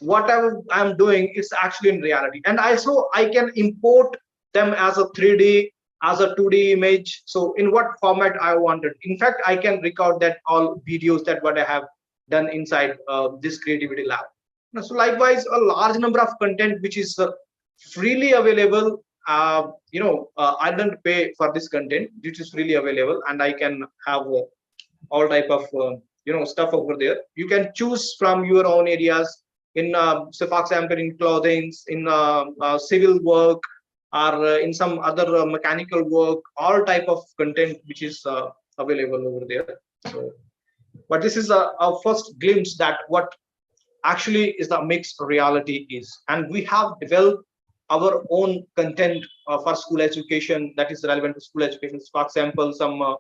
whatever I'm doing is actually in reality. And also I can import them as a 3D, as a 2D image. So in what format I wanted. In fact, I can record that all videos that what I have done inside this creativity lab. So likewise, a large number of content which is freely available. I don't pay for this content, which is freely available, and I can have all type of stuff over there. You can choose from your own areas in so for example in clothing, in civil work, or in some other mechanical work, all type of content which is available over there. So but this is a first glimpse that what actually is the mixed reality is, and we have developed our own content for school education that is relevant to school education. For example, some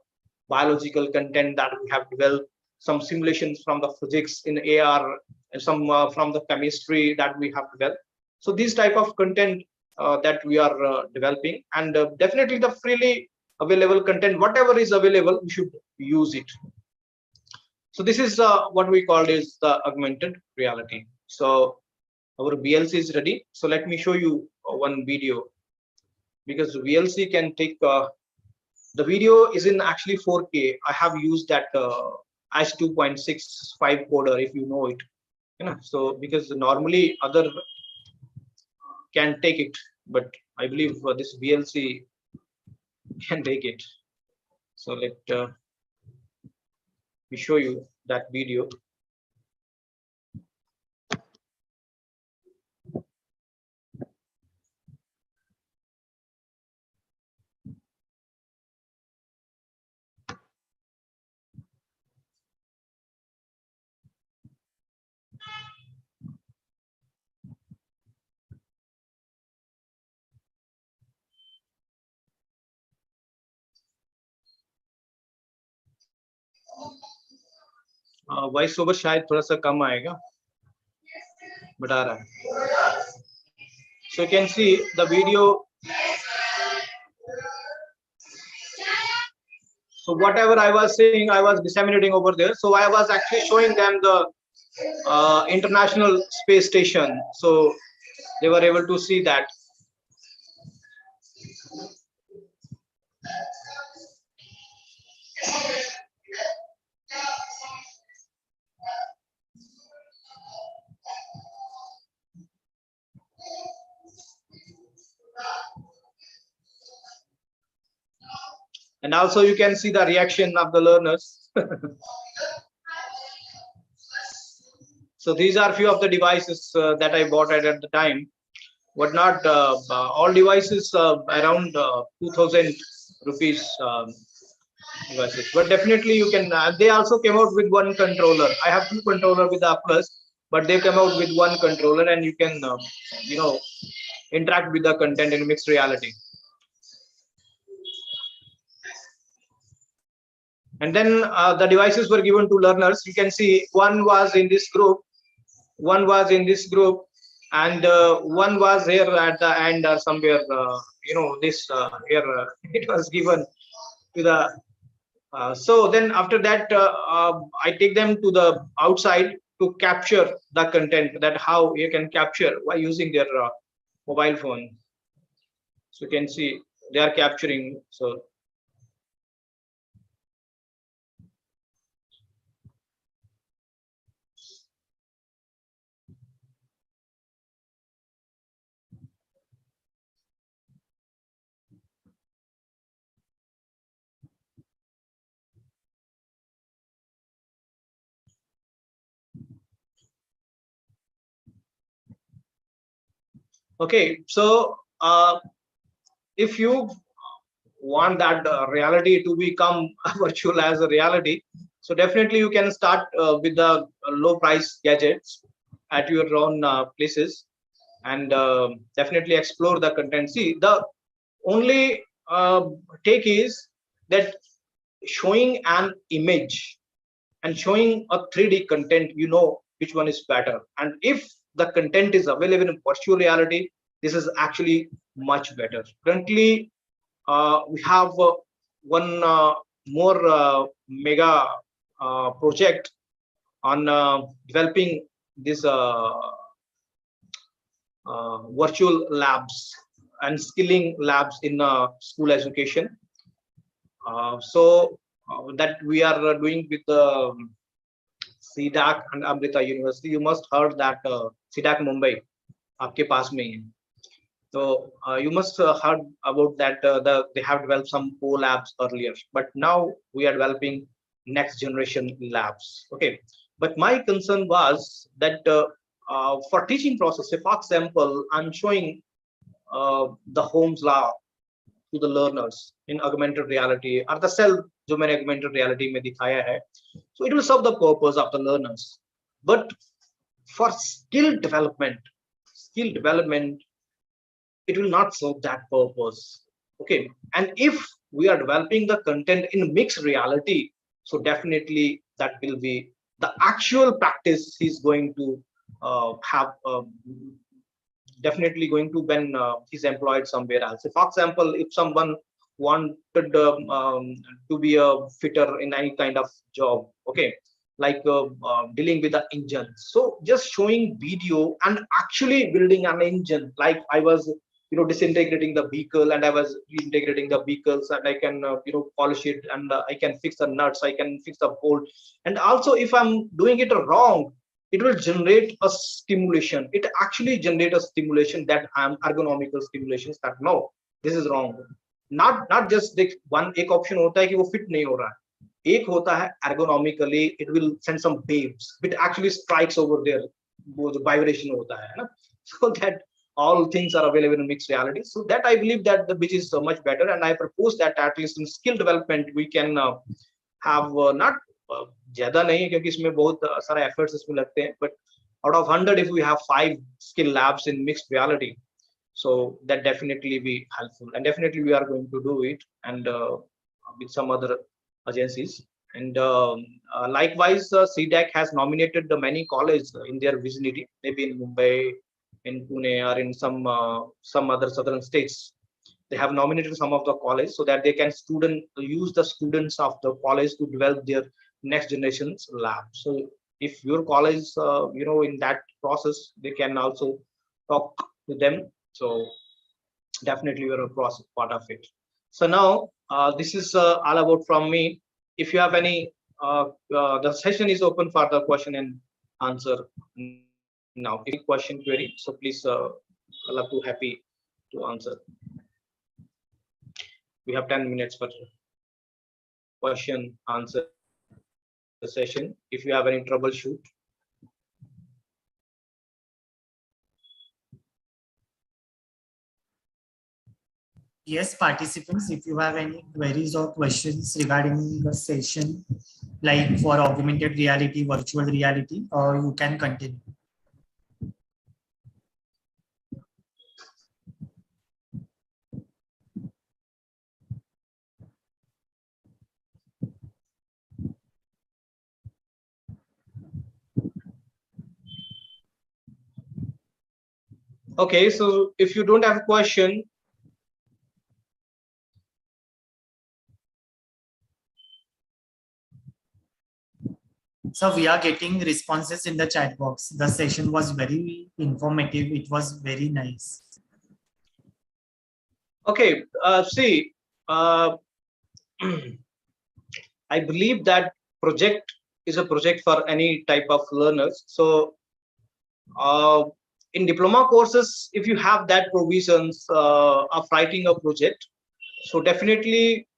biological content that we have developed, some simulations from the physics in AR, and some from the chemistry that we have developed. So these type of content that we are developing, and definitely the freely available content, whatever is available, we should use it. So this is what we called is the augmented reality. So our VLC is ready. So let me show you one video, because VLC can take the video is in actually 4K. I have used that as 2.65 coder, if you know it. So because normally other can take it, but I believe this VLC can take it. So let me show you that video. Voice over शायद थोड़ा सा कम आएगा, but आ रहा है. So you can see the video. So whatever I was saying, I was disseminating over there. So I was actually showing them the International Space Station. So they were able to see that. And also you can see the reaction of the learners. So these are few of the devices that I bought at the time, but not all devices around 2000 rupees devices. But definitely you can, they also came out with one controller. I have two controller with the Plus, but they came out with one controller, and you can interact with the content in mixed reality. And then the devices were given to learners. You can see one was in this group, one was in this group, and one was here at the end or somewhere. This here it was given to the. So then after that, I take them to the outside to capture the content. That how you can capture by using their mobile phone. So you can see they are capturing. So. Okay, so if you want that reality to become virtual as a reality, so definitely you can start with the low price gadgets at your own places, and definitely explore the content. See, the only take is that showing an image and showing a 3D content, you know which one is better. And if the content is available in virtual reality, this is actually much better. Currently, we have one more mega project on developing this virtual labs and skilling labs in school education. That we are doing with CDAC and Amrita University. You must heard that CDAC Mumbai, आपके पास में ही है. So you must heard about that. They have developed some labs earlier, but now we are developing next generation labs. Okay, but my concern was that for teaching process, say for example, I'm showing the Holmes law to the learners in augmented reality or the cell जो मैंने augmented reality में दिखाया है, so it will serve the purpose of the learners. But for skill development, it will not serve that purpose. Okay, and if we are developing the content in mixed reality, so definitely that will be the actual practice he's going to have definitely going to when he's employed somewhere else. So for example, if someone wanted to be a fitter in any kind of job, okay, like dealing with the engine, so just showing video and actually building an engine, like I was disintegrating the vehicle and I was reintegrating the vehicles, and I can polish it, and I can fix the nuts, I can fix the bolt, and also if I'm doing it wrong, it will generate a stimulation. It actually generate a stimulation that I'm ergonomical stimulations that no, this is wrong. Not just one एक option होता है कि वो fit नहीं हो रहा है, एक होता है ergonomically it will send some waves which actually strikes over there, वो जो vibration होता है ना, so that all things are available in mixed reality. So that I believe that the which is so much better, and I propose that at least in skill development we can have not ज्यादा नहीं है क्योंकि इसमें बहुत सारा efforts इसमें लगते हैं, but out of 100 if we have 5 skill labs in mixed reality, so that definitely be helpful, and definitely we are going to do it, and with some other agencies. And likewise, CDAC has nominated the many colleges in their vicinity, maybe in Mumbai, in Pune, or in some other southern states. They have nominated some of the college so that they can use the students of the college to develop their next generation's lab. So if your college in that process, they can also talk to them. So definitely you're a process part of it. So now this is all about from me. If you have any the session is open for the question and answer now. Any question query, so please I'll be too happy to answer. We have 10 minutes for question answer session. If you have any troubleshoot. Yes, participants, if you have any queries or questions regarding the session, like for augmented reality, virtual reality, you can continue. Okay, so if you don't have a question, so we are getting responses in the chat box. The session was very informative. It was very nice. Okay, see, I believe that project is a project for any type of learners. So in diploma courses, if you have that provisions of writing a project, so definitely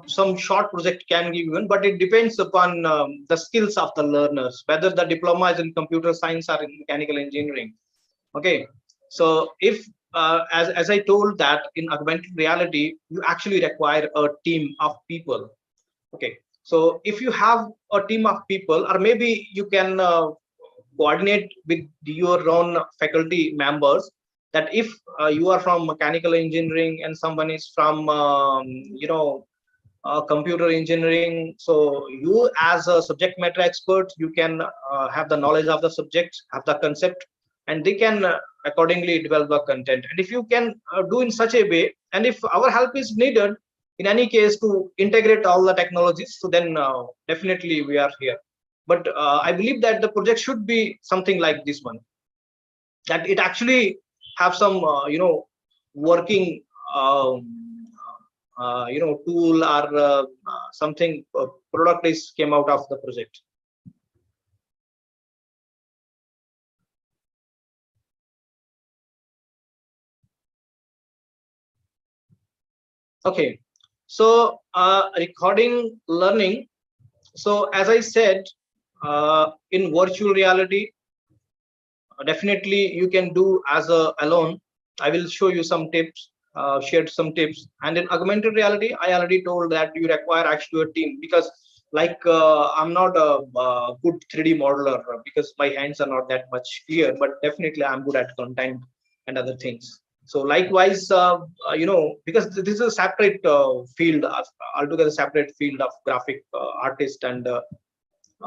some short project can be given, but it depends upon the skills of the learners, whether the diploma is in computer science or in mechanical engineering. Okay, so if as I told that in augmented reality, you actually require a team of people. Okay, so if you have a team of people, or maybe you can coordinate with your own faculty members, that if you are from mechanical engineering and someone is from computer engineering, so you as a subject matter expert, you can have the knowledge of the subject, have the concept, and they can accordingly develop the content. And if you can do in such a way, and if our help is needed in any case to integrate all the technologies, so then definitely we are here. But I believe that the project should be something like this one, that it actually have some working tool or something product is came out of the project. Okay, so recording learning. So as I said, in virtual reality, definitely you can do as a alone. I will show you some tips, shared some tips. And in augmented reality, I already told that you require actually a team, because like I'm not a good 3D modeler because my hands are not that much clear, but definitely I'm good at content and other things. So likewise, because this is a separate field, altogether separate field of graphic artist and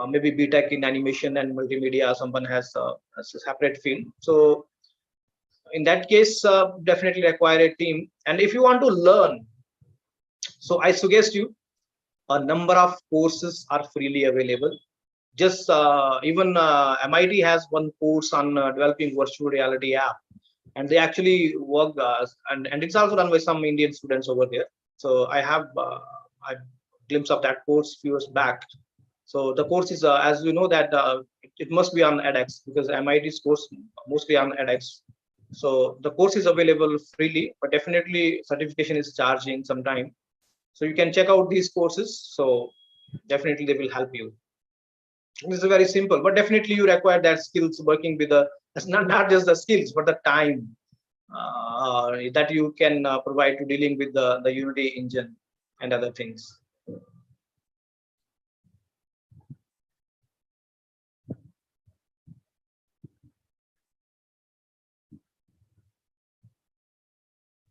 maybe BTech in animation and multimedia, someone has a separate field. So in that case, definitely require a team. And if you want to learn, so I suggest you a number of courses are freely available. Just even MIT has one course on developing virtual reality app, and they actually work and it's also done by some Indian students over there. So I have a glimpse of that course few years back. So the course is, as you know, that it must be on edX, because MIT's course mostly on edX. So the course is available freely, but definitely certification is charging some time. So you can check out these courses. So definitely they will help you. This is very simple, but definitely you require that skills working with the, it's not just the skills, but the time that you can provide to dealing with the Unity engine and other things.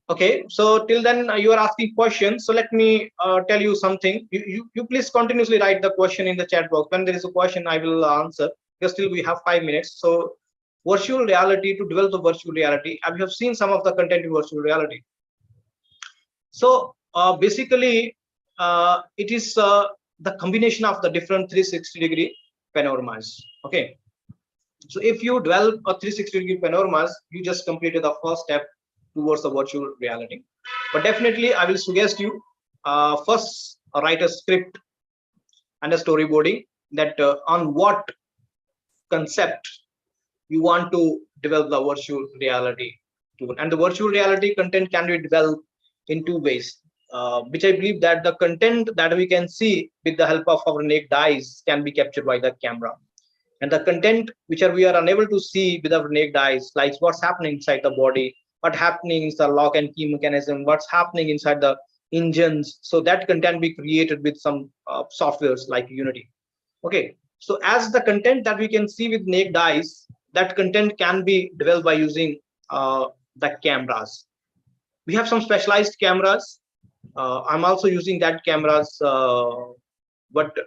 Okay, so till then you are asking questions. So let me tell you something. You please continuously write the question in the chat box. When there is a question, I will answer, because still we have 5 minutes. So virtual reality, to develop the virtual reality, and we have seen some of the content in virtual reality. So basically, it is the combination of the different 360-degree panoramas. Okay, so if you develop a 360-degree panoramas, you just completed the first step towards the virtual reality. But definitely, I will suggest you first write a script and a storyboarding, that on what concept you want to develop the virtual reality tool. And the virtual reality content can be developed in two ways, which I believe that the content that we can see with the help of our naked eyes can be captured by the camera. And the content which we are unable to see with our naked eyes, like what's happening inside the body, what's happening is the lock and key mechanism, what's happening inside the engines. So that content be created with some softwares like Unity. Okay, so as the content that we can see with naked eyes, that content can be developed by using the cameras. We have some specialized cameras. I'm also using that cameras, but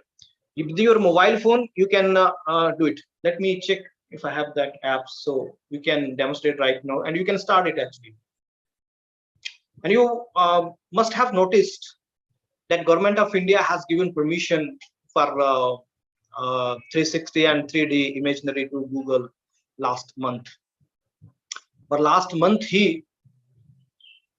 with your mobile phone, you can do it. Let me check if I have that app, so you can demonstrate right now, and you can start it actually. And you must have noticed that Government of India has given permission for 360 and 3D imaginary to Google last month. पर last month ही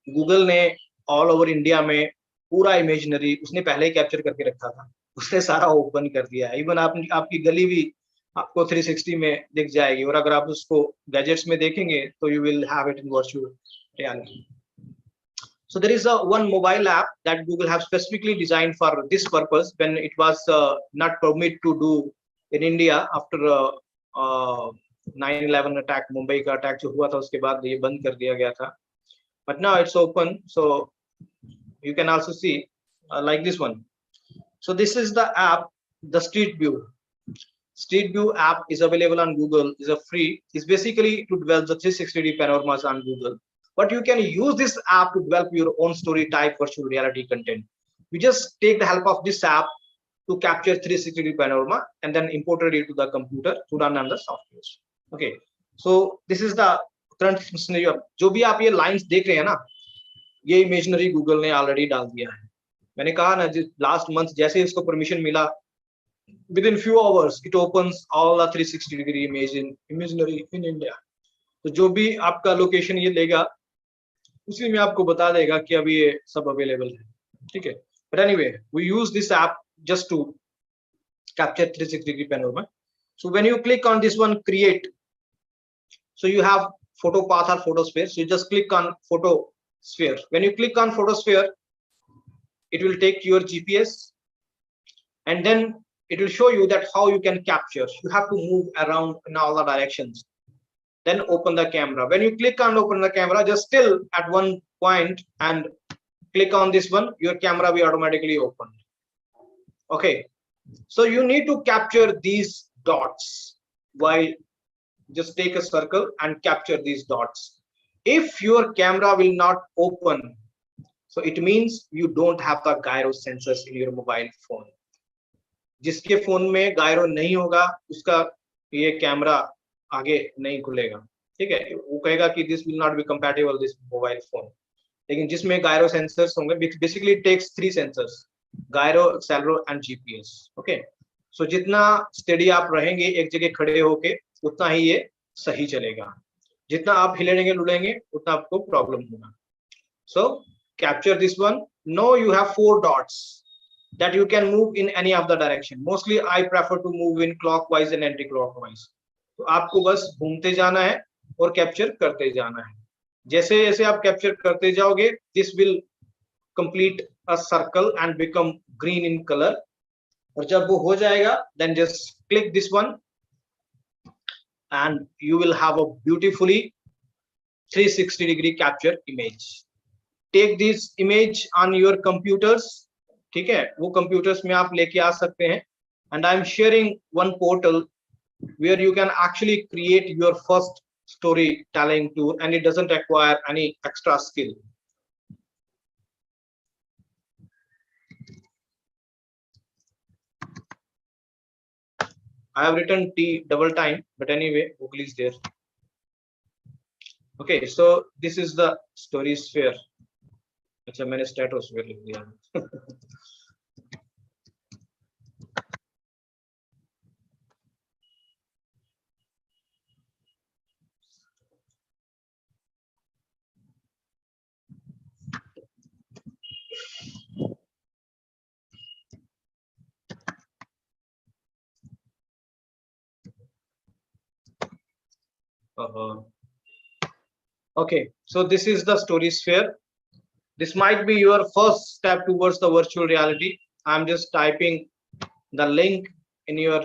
Google ने all over India में पूरा imaginary उसने पहले ही capture करके रखा था, उसने सारा ओपन कर दिया है। इवन आपकी गली भी आपको 360 में दिख जाएगी, और अगर आप उसको गैजेट्स में देखेंगे तो you will have it in virtual reality. So there is one mobile app that Google have specifically designed for this purpose when it was not permitted to do in India after 9/11 attack, Mumbai का attack जो हुआ था उसके बाद ये बंद कर दिया गया था. But now it's open, so you can also see like this one. So this is the app, the Street View. Street View app is available on Google, is a free, is basically to develop the 360-degree panoramas on Google. But you can use this app to develop your own story type virtual reality content. You just take the help of this app to capture 360-degree panorama and then imported it to the computer to run on the software. Okay, so this is the current scenario. जो भी आप ये lines देख रहे हैं ना, ये imaginary Google ने already डाल दिया है. मैंने कहा ना, last month जैसे इसको permission मिला, within few hours it opens all the 360-degree imaginary in India. तो जो भी आपका लोकेशन ये लेगा उसी में आपको बता देगा कि अभी ये सब अवेलेबल है. ठीक है. But anyway, we use this app just to capture 360-degree panorama. So when you click on this one, create, so you have photo path or photo sphere. So you just click on photo sphere. When you click on photo sphere, it will take your GPS and then it will show you that how you can capture. You have to move around in all the directions. Then open the camera. When you click on open the camera, just still at one point and click on this one, your camera will automatically open. Okay, so you need to capture these dots. While just take a circle and capture these dots. If your camera will not open, so it means you don't have the gyro sensors in your mobile phone. जिसके phone में gyro नहीं होगा उसका ये camera आगे नहीं खुलेगा. ठीक है, वो कहेगा कि this will not be compatible this mobile phone. लेकिन जिसमें गायरो सेंसर्स होंगे, basically it takes 3 sensors, gyro, accelero and GPS. Okay, so जितना स्टेडी आप रहेंगे एक जगह खड़े होके उतना ही ये सही चलेगा. जितना आप हिलेंगे लुड़ेंगे उतना आपको प्रॉब्लम होगा. So capture this one. No you have 4 dots that you can move in any of the direction. Mostly I prefer to move in clockwise and anti-clockwise. तो आपको बस घूमते जाना है और कैप्चर करते जाना है. जैसे जैसे आप कैप्चर करते जाओगे, this will complete a circle and become green in color. और जब वो हो जाएगा, then just click this one and you will have a beautifully 360-degree capture image. Take this image on your computers. ठीक है, वो कंप्यूटर्स में आप लेके आ सकते हैं. And I am sharing one portal where you can actually create your first story telling tour and it doesn't require any extra skill. I have written T double time, but anyway, Google is there. Okay, so this is the story sphere. अच्छा, मैंने stratosphere लिख दिया. Okay, so this is the story sphere. This might be your first step towards the virtual reality. I'm just typing the link in your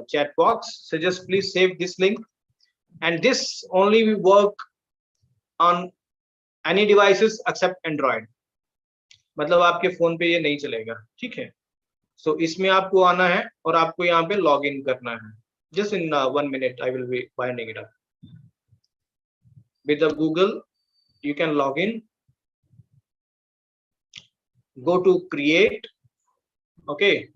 chat box. So just please save this link. And this only will work on any devices except Android. मतलब आपके phone पे ये नहीं चलेगा. ठीक है, so इसमें आपको आना है और आपको यहाँ पे लॉग इन करना है. Just in 1 minute I will be binding it up. With the Google, you can log in. Go to create. Okay,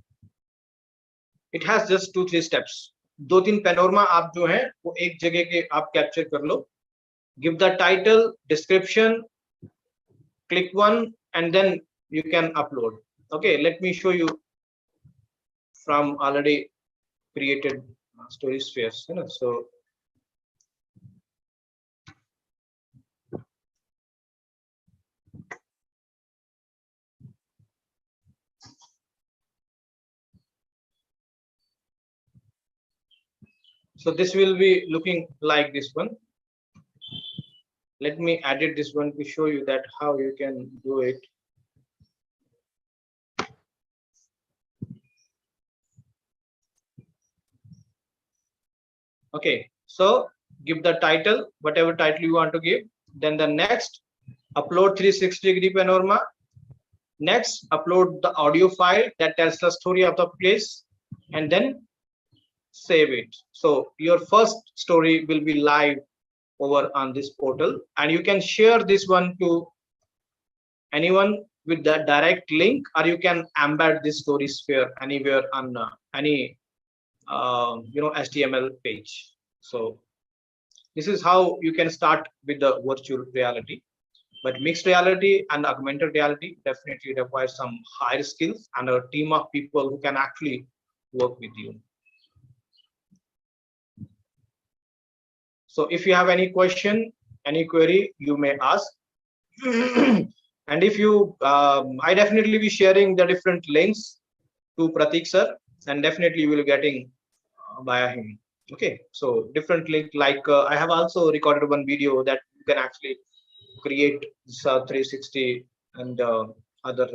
it has just 2-3 steps. 2-3 panorama आप जो है वो एक जगह के आप कैप्चर कर लो. Give the title, description, click one, and then you can upload. Okay, let me show you from already created story spheres. You know, so this will be looking like this one. Let me edit this one to show you that how you can do it. Okay, so give the title, whatever title you want to give. Then the next, upload 360-degree panorama. Next, upload the audio file that tells the story of the place, and then save it. So your first story will be live over on this portal, and you can share this one to anyone with that direct link, or you can embed this story sphere anywhere on any HTML page. So this is how you can start with the virtual reality. But mixed reality and augmented reality definitely requires some higher skills and a team of people who can actually work with you. So if you have any question, any query, you may ask. And if you, I definitely be sharing the different links to Pratik sir, and definitely you will getting via him. Okay, so different link, like I have also recorded one video that you can actually create this 360 and other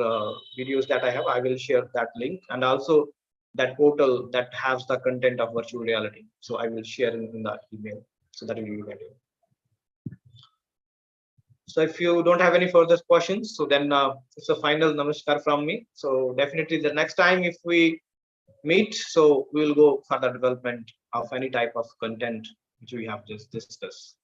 videos that I have. I will share that link, and also that portal that has the content of virtual reality. So I will share in the email so that you will get it. So if you don't have any further questions, so then it's a final namaskar from me. So definitely the next time if we meet, so we'll go for the development of any type of content which we have just discussed.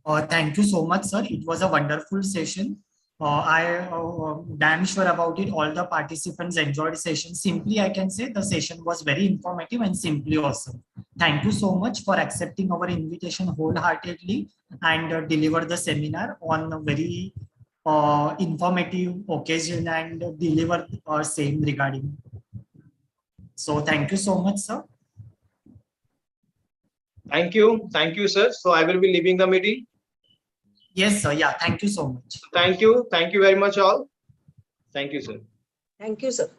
Thank you so much, sir. It was a wonderful session. I damn sure about it. All the participants enjoyed the session. Simply, I can say the session was very informative and simply awesome. Thank you so much for accepting our invitation wholeheartedly and deliver the seminar on a very informative occasion and deliver same regarding. So thank you so much, sir. Thank you, sir. So I will be leaving the meeting. Yes, sir. Yeah, thank you so much. Thank you very much, all. Thank you, sir. Thank you, sir.